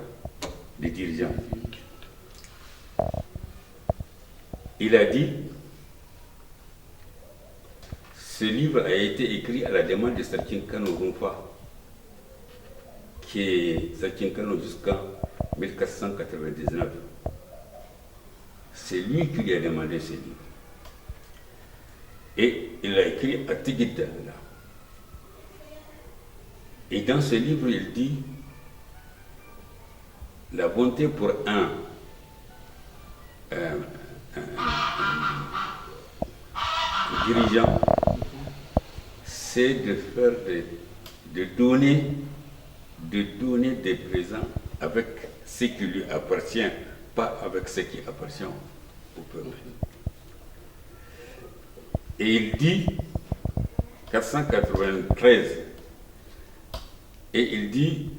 des dirigeants. Il a dit, ce livre a été écrit à la demande de Serkin Kano Rumfa, qui est Serkin Kano jusqu'en 1499. C'est lui qui lui a demandé ce livre. Et il a écrit à Tigidda. Et dans ce livre, il dit la bonté pour un dirigeant, c'est de faire de donner des présents avec ce qui lui appartient, pas avec ce qui appartient au peuple. Et il dit, 493, et il dit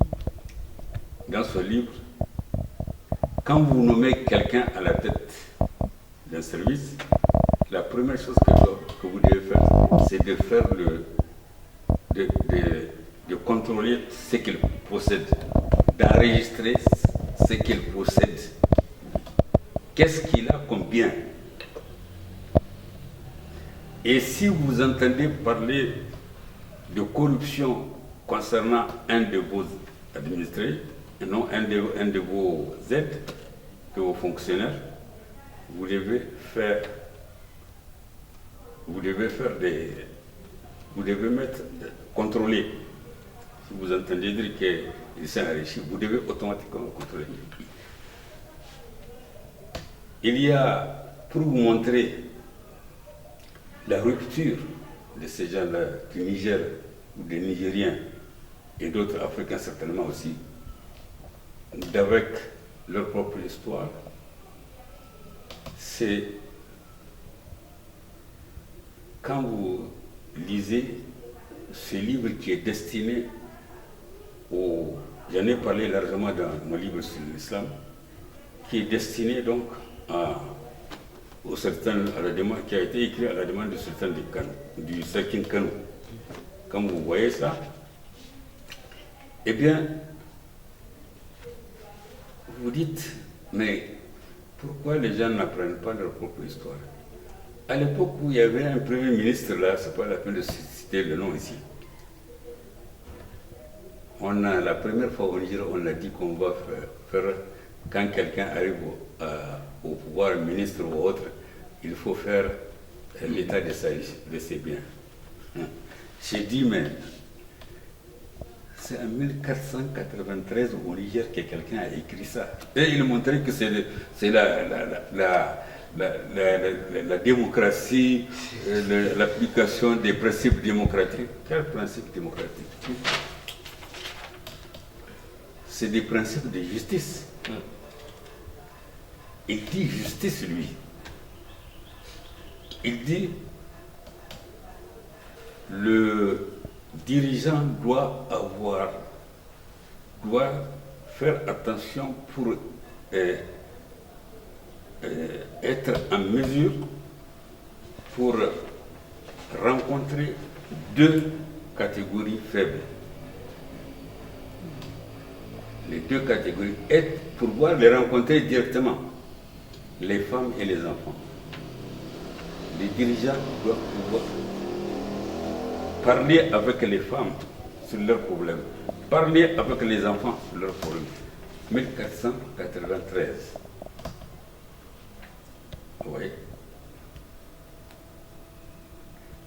dans ce livre, quand vous nommez quelqu'un à la tête d'un service, la première chose que vous devez faire, c'est de faire de contrôler ce qu'il possède, d'enregistrer ce qu'il possède. Qu'est-ce qu'il a comme bien? Et si vous entendez parler de corruption concernant un de vos administrés, et non un de vos aides, de vos fonctionnaires, vous devez contrôler. Si vous entendez dire qu'ils sont enrichis, vous devez automatiquement contrôler. Il y a, pour vous montrer la rupture de ces gens-là, du Niger, ou des Nigériens, et d'autres Africains certainement aussi, d'avec leur propre histoire, c'est quand vous lisez ce livre qui est destiné aux... J'en ai parlé largement dans mon livre sur l'islam, qui est destiné donc à la demande, qui a été écrit à la demande du sultan du Serkin Kano. Quand vous voyez ça, eh bien, vous dites, mais pourquoi les gens n'apprennent pas leur propre histoire? À l'époque où il y avait un premier ministre là, c'est pas la peine de citer le nom ici. La première fois au Niger, on a dit qu'on va faire quand quelqu'un arrive au pouvoir, ministre ou autre, il faut faire l'état de ses biens. J'ai dit, mais c'est en 1493 au Niger que quelqu'un a écrit ça. Et il montrait que c'est la démocratie, l'application des principes démocratiques. Quel principe démocratique? C'est des principes de justice. Il dit justice, lui. Il dit le dirigeant doit faire attention pour être en mesure pour rencontrer deux catégories faibles. Les deux catégories, et pouvoir les rencontrer directement, les femmes et les enfants. Les dirigeants doivent pouvoir parler avec les femmes sur leurs problèmes, parler avec les enfants sur leurs problèmes. 1493. Oui.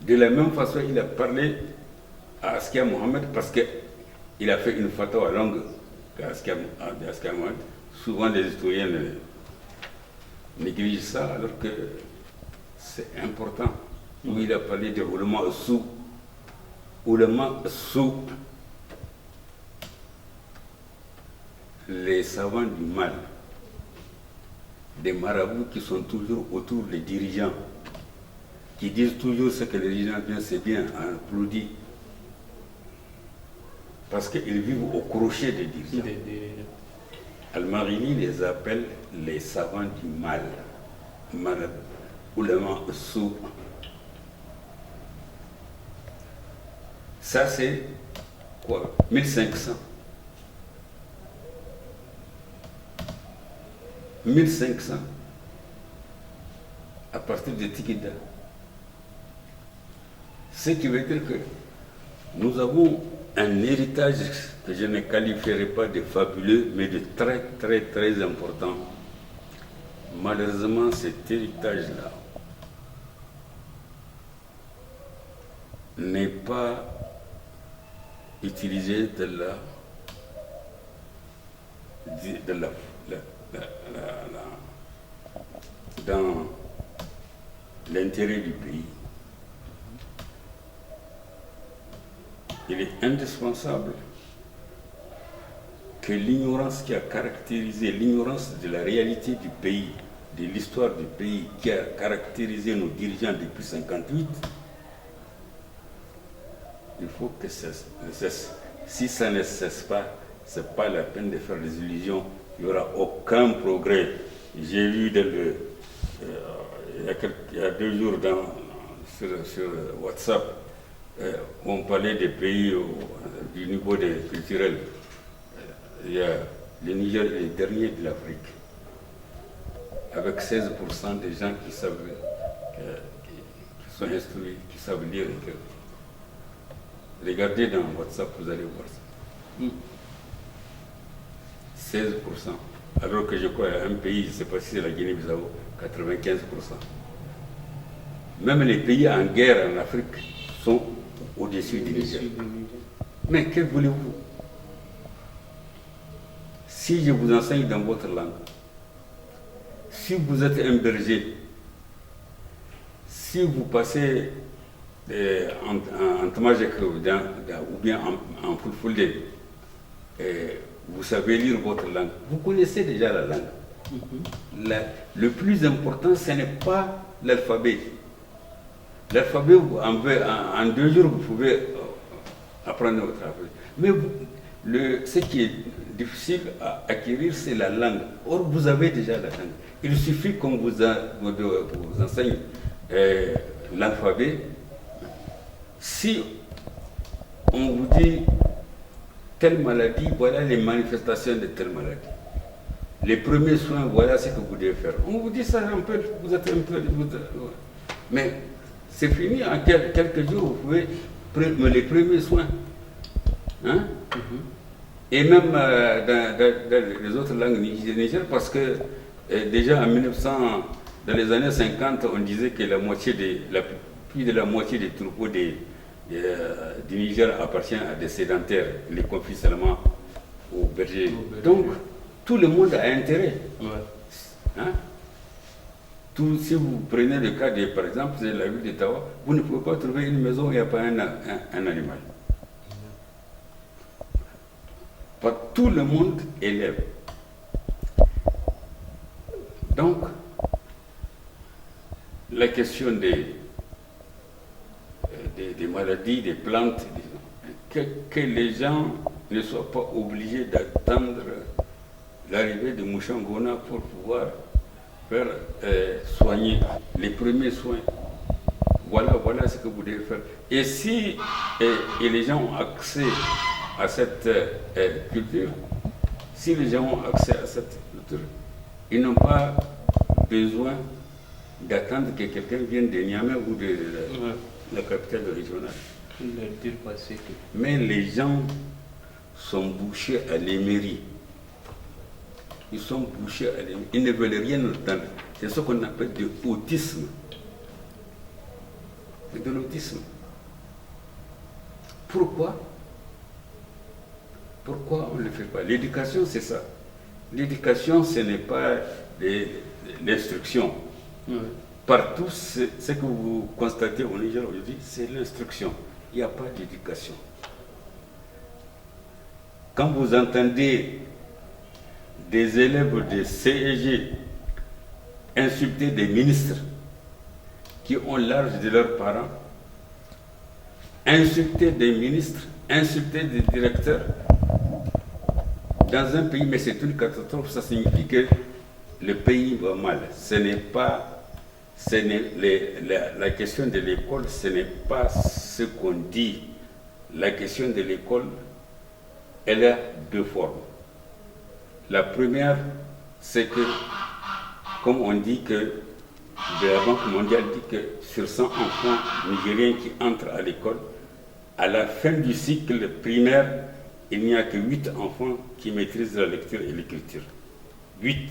De la même façon, il a parlé à Askia Mohamed parce qu'il a fait une fatwa longue à Askia Mohamed. Souvent, les historiens négligent ça alors que c'est important. Où il a parlé de Oulama Sou. Oulama Sou. Les savants du mal. Des marabouts qui sont toujours autour des dirigeants, qui disent toujours ce que les dirigeants bien, c'est bien, applaudit. Parce qu'ils vivent au crochet des dirigeants. Al-Marini les appelle les savants du mal. Oulama Sou. Ça c'est quoi? 1500. 1500 à partir de Tikida. Ce qui veut dire que nous avons un héritage que je ne qualifierai pas de fabuleux, mais de très très très important. Malheureusement, cet héritage-là n'est pas utilisé dans l'intérêt du pays. Il est indispensable que l'ignorance qui a caractérisé, l'ignorance de la réalité du pays, de l'histoire du pays, qui a caractérisé nos dirigeants depuis 1958, il faut que ça cesse. Si ça ne cesse pas, ce n'est pas la peine de faire des illusions. Il n'y aura aucun progrès. J'ai lu il y a 2 jours sur WhatsApp, on parlait des pays du niveau culturel. Il y a le Niger est le dernier de l'Afrique, avec 16% des gens qui savent, qui sont instruits, qui savent lire et écrire. Regardez dans WhatsApp, vous allez voir ça. 16%. Alors que je crois un pays, je ne sais pas si c'est la Guinée-Bissau, 95%. Même les pays en guerre en Afrique sont au-dessus du Niger. Mais que voulez-vous? Si je vous enseigne dans votre langue, si vous êtes un berger, si vous passez en Tamajek ou bien en Fulfulde, vous savez lire votre langue, vous connaissez déjà la langue. Le plus important, ce n'est pas l'alphabet. L'alphabet, en 2 jours, vous pouvez apprendre votre alphabet. Mais ce qui est difficile à acquérir, c'est la langue. Or, vous avez déjà la langue. Il suffit qu'on vous enseigne l'alphabet. Si on vous dit telle maladie, voilà les manifestations de telle maladie. Les premiers soins, voilà ce que vous devez faire. On vous dit ça un peu, vous êtes un peu... Mais c'est fini, en quelques jours, vous pouvez prendre les premiers soins. Hein? Et même dans les autres langues nigériennes, parce que déjà en 1900, dans les années 50, on disait que plus de la moitié des troupeaux du Niger appartient à des sédentaires, les confient seulement aux bergers. Donc, tout le monde a intérêt. Ouais. Hein? Si vous prenez le cas de, par exemple, de la ville d'Ottawa, vous ne pouvez pas trouver une maison où il n'y a pas un animal. Pas tout le monde élève. Donc, la question des maladies, des plantes, que les gens ne soient pas obligés d'attendre l'arrivée de Mouchangona pour pouvoir faire soigner les premiers soins. Voilà ce que vous devez faire. Et si et les gens ont accès à cette culture, si les gens ont accès à cette culture, ils n'ont pas besoin d'attendre que quelqu'un vienne de Niamey ou de la capitale régionale. Mais les gens sont bouchés à l'émeri. Ils sont bouchés à l'émeri. Ils ne veulent rien entendre. C'est ce qu'on appelle de l'autisme. C'est de l'autisme. Pourquoi on ne le fait pas? L'éducation, c'est ça. L'éducation, ce n'est pas l'instruction. Partout, ce que vous constatez au Niger aujourd'hui, c'est l'instruction. Il n'y a pas d'éducation. Quand vous entendez des élèves de CEG insulter des ministres qui ont l'âge de leurs parents, insulter des ministres, insulter des directeurs dans un pays, mais c'est une catastrophe, ça signifie que le pays va mal. La question de l'école, ce n'est pas ce qu'on dit. La question de l'école, elle a deux formes. La première, c'est que, comme on dit que, la Banque mondiale dit que sur 100 enfants nigériens qui entrent à l'école, à la fin du cycle primaire, il n'y a que 8 enfants qui maîtrisent la lecture et l'écriture. 8.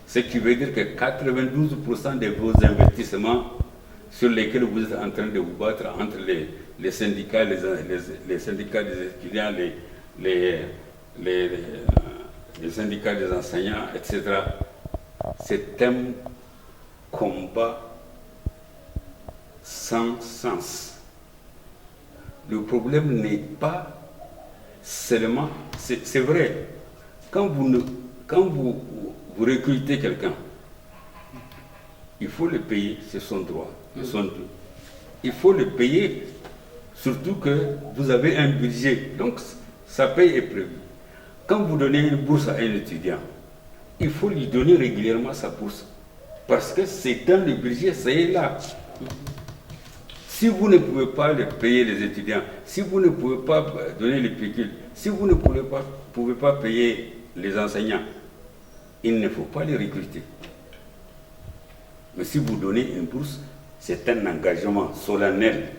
Ce qui veut dire que 92% de vos investissements sur lesquels vous êtes en train de vous battre entre les syndicats, les syndicats des étudiants, les syndicats des enseignants, etc., c'est un combat sans sens. Le problème n'est pas seulement, c'est vrai, quand vous recrutez quelqu'un, il faut le payer, c'est son droit, c'est son dû. Il faut le payer, surtout que vous avez un budget, donc sa paye est prévue. Quand vous donnez une bourse à un étudiant, il faut lui donner régulièrement sa bourse, parce que c'est dans le budget, c'est là. Si vous ne pouvez pas payer les étudiants, si vous ne pouvez pas donner les pécules, si vous ne pouvez pas payer les enseignants, il ne faut pas les recruter. Mais si vous donnez une bourse, c'est un engagement solennel.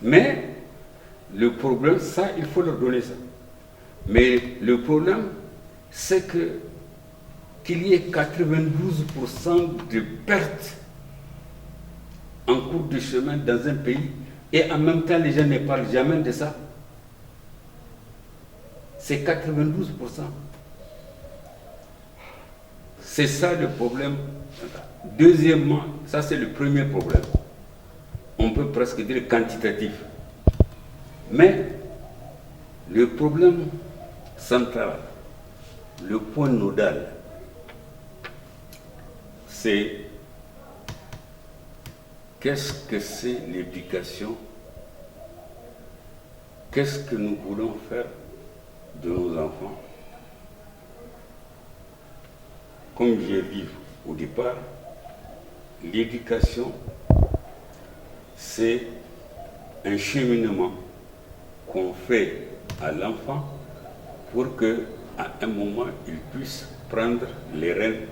Mais le problème, ça, il faut leur donner ça. Mais le problème, c'est qu'il y ait 92% de pertes en cours de chemin dans un pays, et en même temps, les gens ne parlent jamais de ça. C'est 92%. C'est ça le problème. Deuxièmement, ça c'est le premier problème. On peut presque dire quantitatif. Mais le problème central, le point nodal, c'est qu'est-ce que c'est l'éducation? Qu'est-ce que nous voulons faire de nos enfants? Comme j'ai dit au départ, l'éducation, c'est un cheminement qu'on fait à l'enfant pour qu'à un moment, il puisse prendre les rênes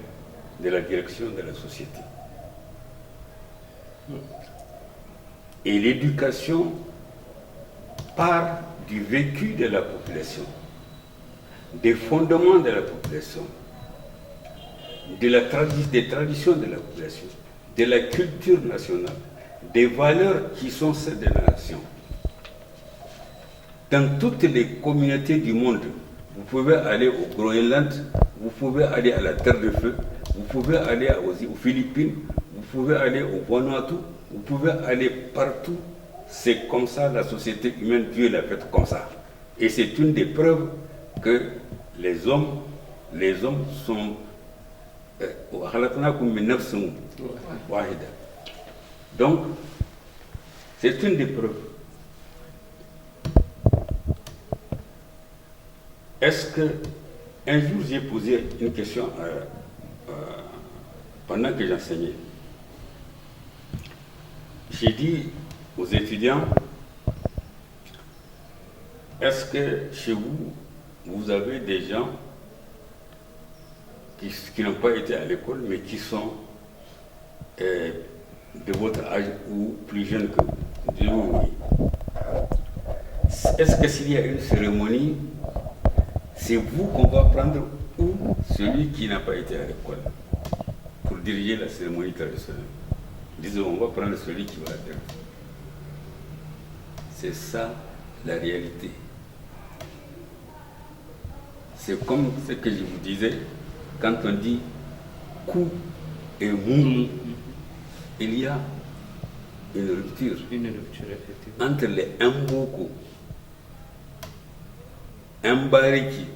de la direction de la société. Et l'éducation part du vécu de la population, des fondements de la population, des traditions de la population, de la culture nationale, des valeurs qui sont celles de la nation. Dans toutes les communautés du monde, vous pouvez aller au Groenland, vous pouvez aller à la Terre de Feu, vous pouvez aller aux Philippines, vous pouvez aller au Vanuatu, vous pouvez aller partout. C'est comme ça la société humaine, Dieu l'a faite comme ça. Et c'est une des preuves que les hommes sont donc, c'est une des preuves. Est-ce que Un jour, j'ai posé une question pendant que j'enseignais. J'ai dit aux étudiants, est-ce que chez vous, vous avez des gens qui n'ont pas été à l'école, mais qui sont de votre âge ou plus jeunes que vous? Je dis oui. Est-ce que s'il y a une cérémonie, c'est vous qu'on va prendre ou celui qui n'a pas été à l'école pour diriger la cérémonie traditionnelle? Disons, on va prendre celui qui va la faire. C'est ça la réalité. C'est comme ce que je vous disais, quand on dit coup et mou, il y a une rupture effectivement. entre les Mboko, Mbariki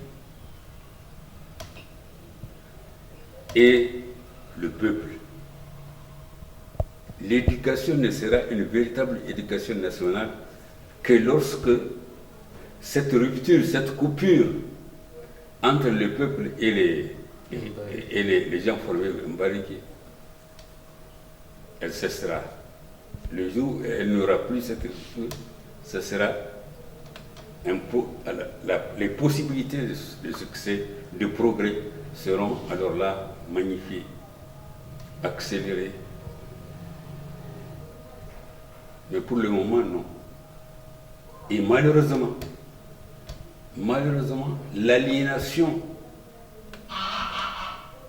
et le peuple. L'éducation ne sera une véritable éducation nationale que lorsque cette rupture, cette coupure entre le peuple et les gens formés Mbariki, elle cessera. Le jour où elle n'aura plus cette rupture, ce sera les possibilités de succès, de progrès seront alors là magnifiées, accélérées. Mais pour le moment, non. Et malheureusement, l'aliénation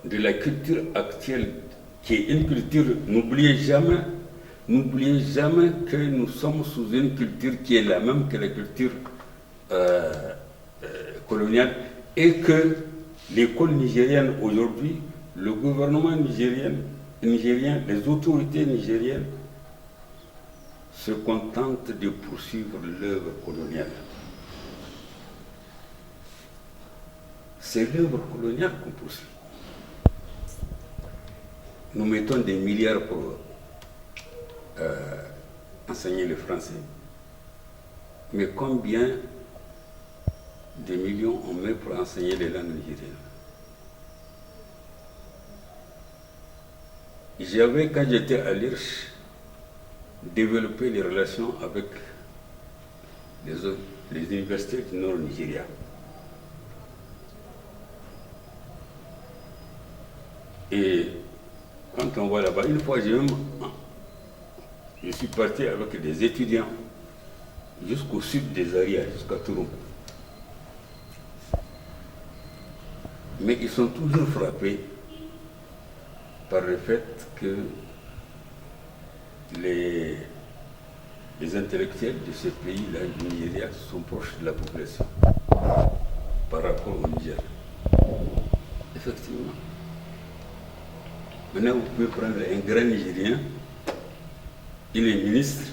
de la culture actuelle, qui est une culture, n'oubliez jamais que nous sommes sous une culture qui est la même que la culture coloniale, et que l'école nigérienne aujourd'hui, le gouvernement nigérien, les autorités nigériennes se contentent de poursuivre l'œuvre coloniale. C'est l'œuvre coloniale qu'on poursuit. Nous mettons des milliards pour enseigner le français. Mais combien de millions on met pour enseigner les langues nigériennes? J'avais, quand j'étais à l'IRCH, développé les relations avec les universités du Nord Nigeria. Et quand on va là-bas, une fois, je suis parti avec des étudiants jusqu'au sud des Arias, jusqu'à Tourou. Mais ils sont toujours frappés par le fait que les intellectuels de ce pays-là, du Nigeria, sont proches de la population par rapport au Niger. Effectivement. Maintenant, vous pouvez prendre un grand Nigérien, il est ministre,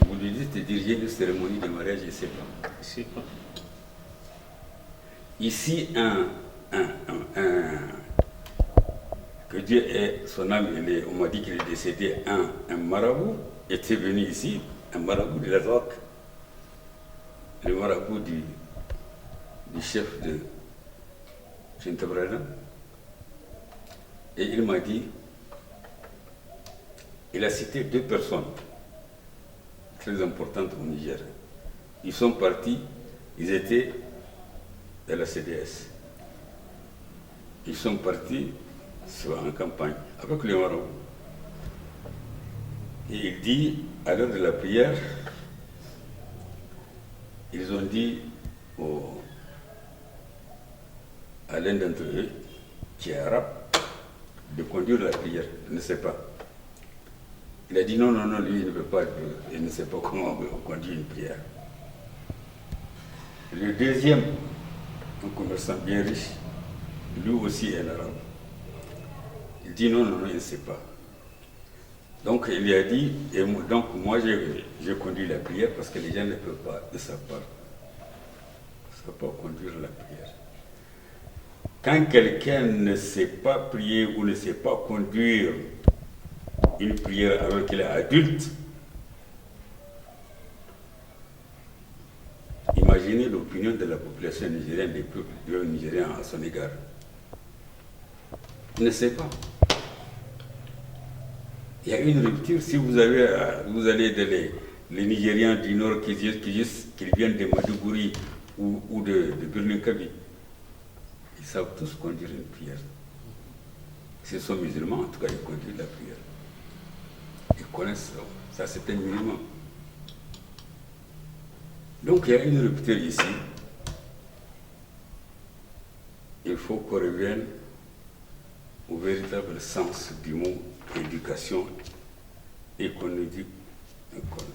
vous lui dites de diriger une cérémonie de mariage, je ne sais pas. Je sais pas. Ici, que Dieu ait son âme, on m'a dit qu'il est décédé, un marabout était venu ici, un marabout de la Zoc, le marabout du chef de Chintabrana, et il m'a dit, il a cité 2 personnes très importantes au Niger. Ils sont partis, ils étaient de la CDS. Ils sont partis en campagne avec les marabouts. Et il dit, à l'heure de la prière, ils ont dit à l'un d'entre eux, qui est arabe, de conduire la prière. Il ne sait pas. Il a dit non, lui, il ne veut pas, il ne sait pas comment on conduit une prière. Le deuxième, un commerçant bien riche, lui aussi est arabe. Il dit non, il ne sait pas. Donc il lui a dit, donc moi j'ai conduit la prière parce que les gens ne peuvent pas, ne savent pas conduire la prière. Quand quelqu'un ne sait pas prier ou ne sait pas conduire une prière alors qu'il est adulte, imaginez l'opinion de la population nigérienne, des peuples nigériens à son égard. Il ne sait pas. Il y a une rupture. Si vous allez dans les Nigériens du Nord qui viennent de Maiduguri ou de Birnin-Kabi, ils savent tous conduire une prière. S'ils sont musulmans, en tout cas, ils conduisent la prière. Ils connaissent ça, c'est un minimum. Donc il y a une rupture ici. Il faut qu'on revienne au véritable sens du mot éducation et qu'on nous dit école.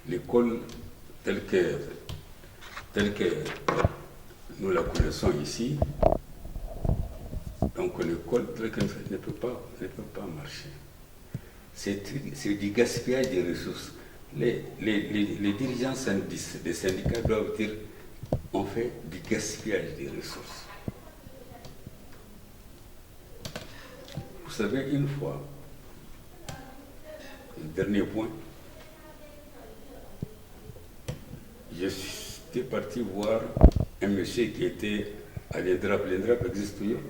L'école telle que nous la connaissons ici, donc l'école telle que ne peut pas marcher. C'est du gaspillage des ressources. Les dirigeants des syndicats doivent dire on fait du gaspillage des ressources. Vous savez, une fois, le dernier point, j'étais parti voir un monsieur qui était à l'INDRAP. L'INDRAP existe toujours.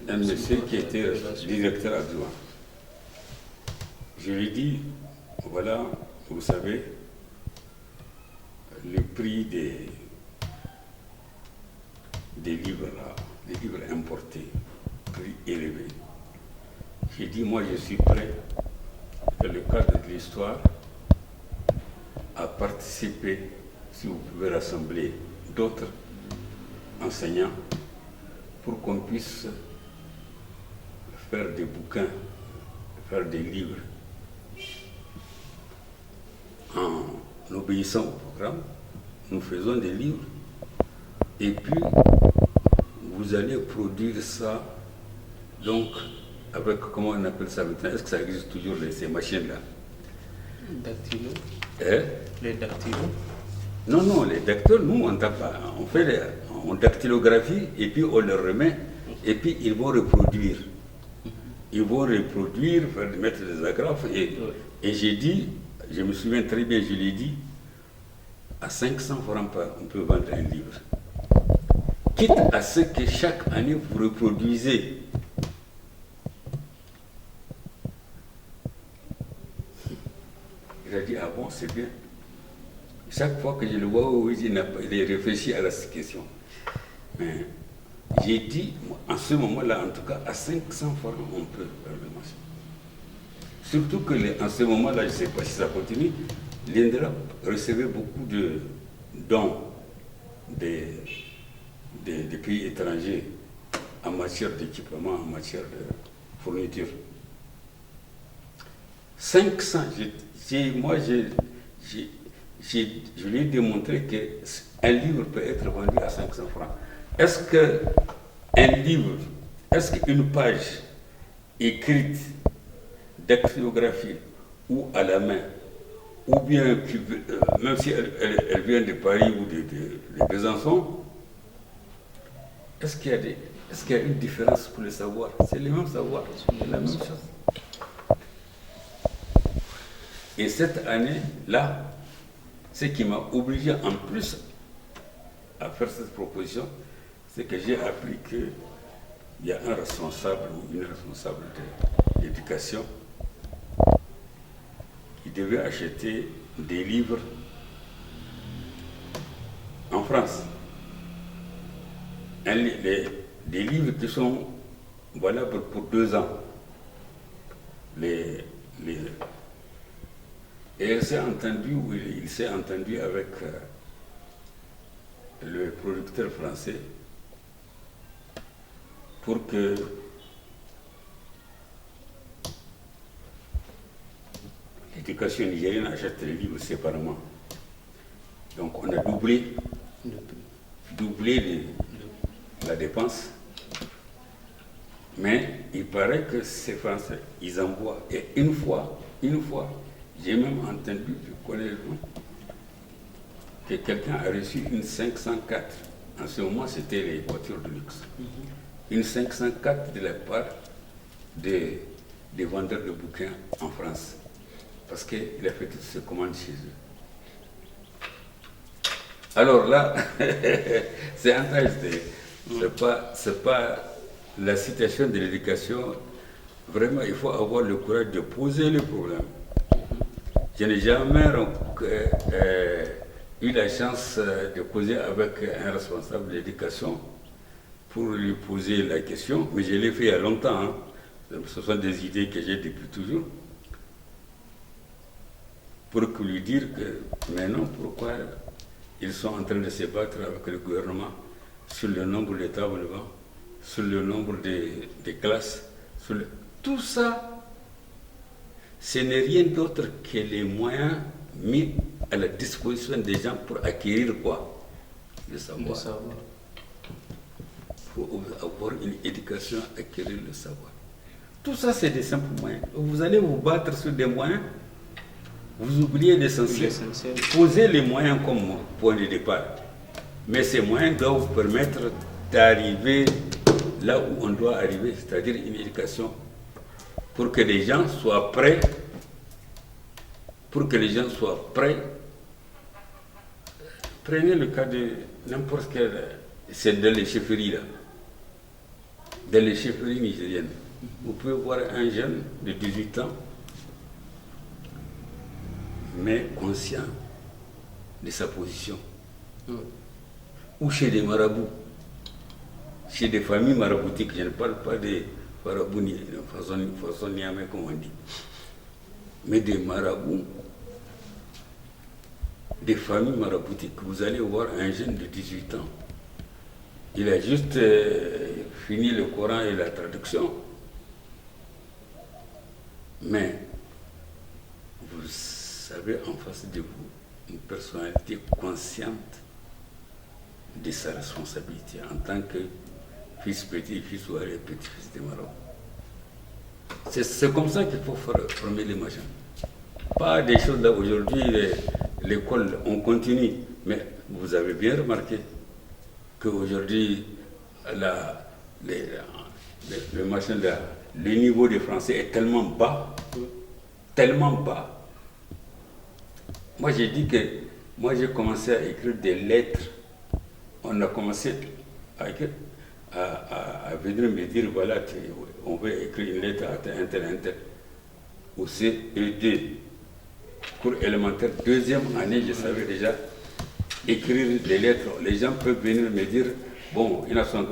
Un monsieur qui était directeur adjoint. Je lui ai dit, voilà, vous savez, le prix des livres là, les livres importés, prix élevé. J'ai dit, moi je suis prêt, dans le cadre de l'histoire, à participer, si vous pouvez rassembler d'autres enseignants, pour qu'on puisse faire des bouquins, faire des livres, en obéissant au programme. Nous faisons des livres, et puis vous allez produire ça, donc, avec, comment on appelle ça maintenant? Est-ce que ça existe toujours, ces machines-là? Dactylo. Les dactylos? Non, les dactylos, nous, on dactylographie, et puis on les remet, et puis ils vont reproduire. Ils vont reproduire, mettre des agrafes, et j'ai dit, je me souviens très bien, je l'ai dit, à 500 francs on peut vendre un livre. Quitte à ce que chaque année vous reproduisez. Il a dit, ah bon, c'est bien. Chaque fois que je le vois, oui, il réfléchit à la question. Mais j'ai dit, en ce moment-là, en tout cas, à 500 francs, on peut faire le marché. Surtout que en ce moment-là, je ne sais pas si ça continue, l'INDRAP recevait beaucoup de dons des pays étrangers en matière d'équipement, en matière de fourniture. 500, je lui ai démontré qu'un livre peut être vendu à 500 francs. Est-ce qu'une page écrite dactylographie ou à la main, ou bien même si elle vient de Paris ou de Besançon, est-ce qu'il y a une différence pour le savoir? C'est le même savoir, c'est la même chose. Et cette année-là, ce qui m'a obligé en plus à faire cette proposition, c'est que j'ai appris qu'il y a un responsable ou une responsable de l'éducation qui devait acheter des livres en France. Des livres qui sont valables pour 2 ans. Et il s'est entendu avec le producteur français pour que l'éducation nigérienne achète les livres séparément. Donc on a doublé la dépense. Mais il paraît que ces Français, ils envoient. Et une fois, j'ai même entendu, je connais le nom, que quelqu'un a reçu une 504. En ce moment, c'était les voitures de luxe. Une 504 de la part des vendeurs de bouquins en France. Parce qu'il a fait toutes ses commandes chez eux. Alors là, c'est un tragédie. C'est pas la situation de l'éducation. Vraiment, il faut avoir le courage de poser le problème. Je n'ai jamais eu la chance de causer avec un responsable de l'éducation pour lui poser la question, mais je l'ai fait il y a longtemps. Hein. Ce sont des idées que j'ai depuis toujours. Pour lui dire que maintenant, pourquoi ils sont en train de se battre avec le gouvernement sur le nombre d'établissements, sur le nombre de classes, tout ça, ce n'est rien d'autre que les moyens mis à la disposition des gens pour acquérir quoi? Le savoir. Pour avoir une éducation, acquérir le savoir. Tout ça, c'est des simples moyens. Vous allez vous battre sur des moyens, vous oubliez l'essentiel. Posez les moyens comme point de départ. Mais ces moyens doivent vous permettre d'arriver là où on doit arriver, c'est-à-dire une éducation, pour que les gens soient prêts, Prenez le cas de n'importe quel, c'est dans les chefferies là, dans les chefferies nigériennes. Vous pouvez voir un jeune de 18 ans, mais conscient de sa position. Ou chez des marabouts, chez des familles maraboutiques, je ne parle pas des marabouts façon niamey comme on dit, mais des marabouts, des familles maraboutiques. Vous allez voir un jeune de 18 ans, il a juste fini le Coran et la traduction, mais vous avez en face de vous une personnalité consciente de sa responsabilité en tant que fils petit-fils ou petit-fils de Maroc. C'est comme ça qu'il faut former les machins. Pas des choses là aujourd'hui, l'école, on continue. Mais vous avez bien remarqué qu'aujourd'hui, le machin là, le niveau des Français est tellement bas. Moi j'ai dit que j'ai commencé à écrire des lettres. On a commencé à venir me dire voilà, on veut écrire une lettre à un tel. Au CE2, cours élémentaire, deuxième année, je savais déjà écrire des lettres. Les gens peuvent venir me dire bon, il y a son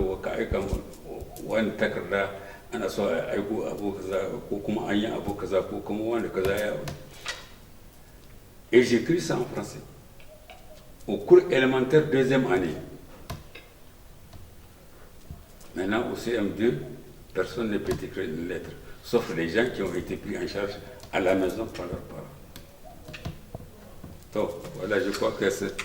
et j'écris ça en français. Au cours élémentaire, deuxième année. Maintenant, au CM2, personne ne peut écrire une lettre, sauf les gens qui ont été pris en charge à la maison par leurs parents. Donc, voilà, je crois que c'est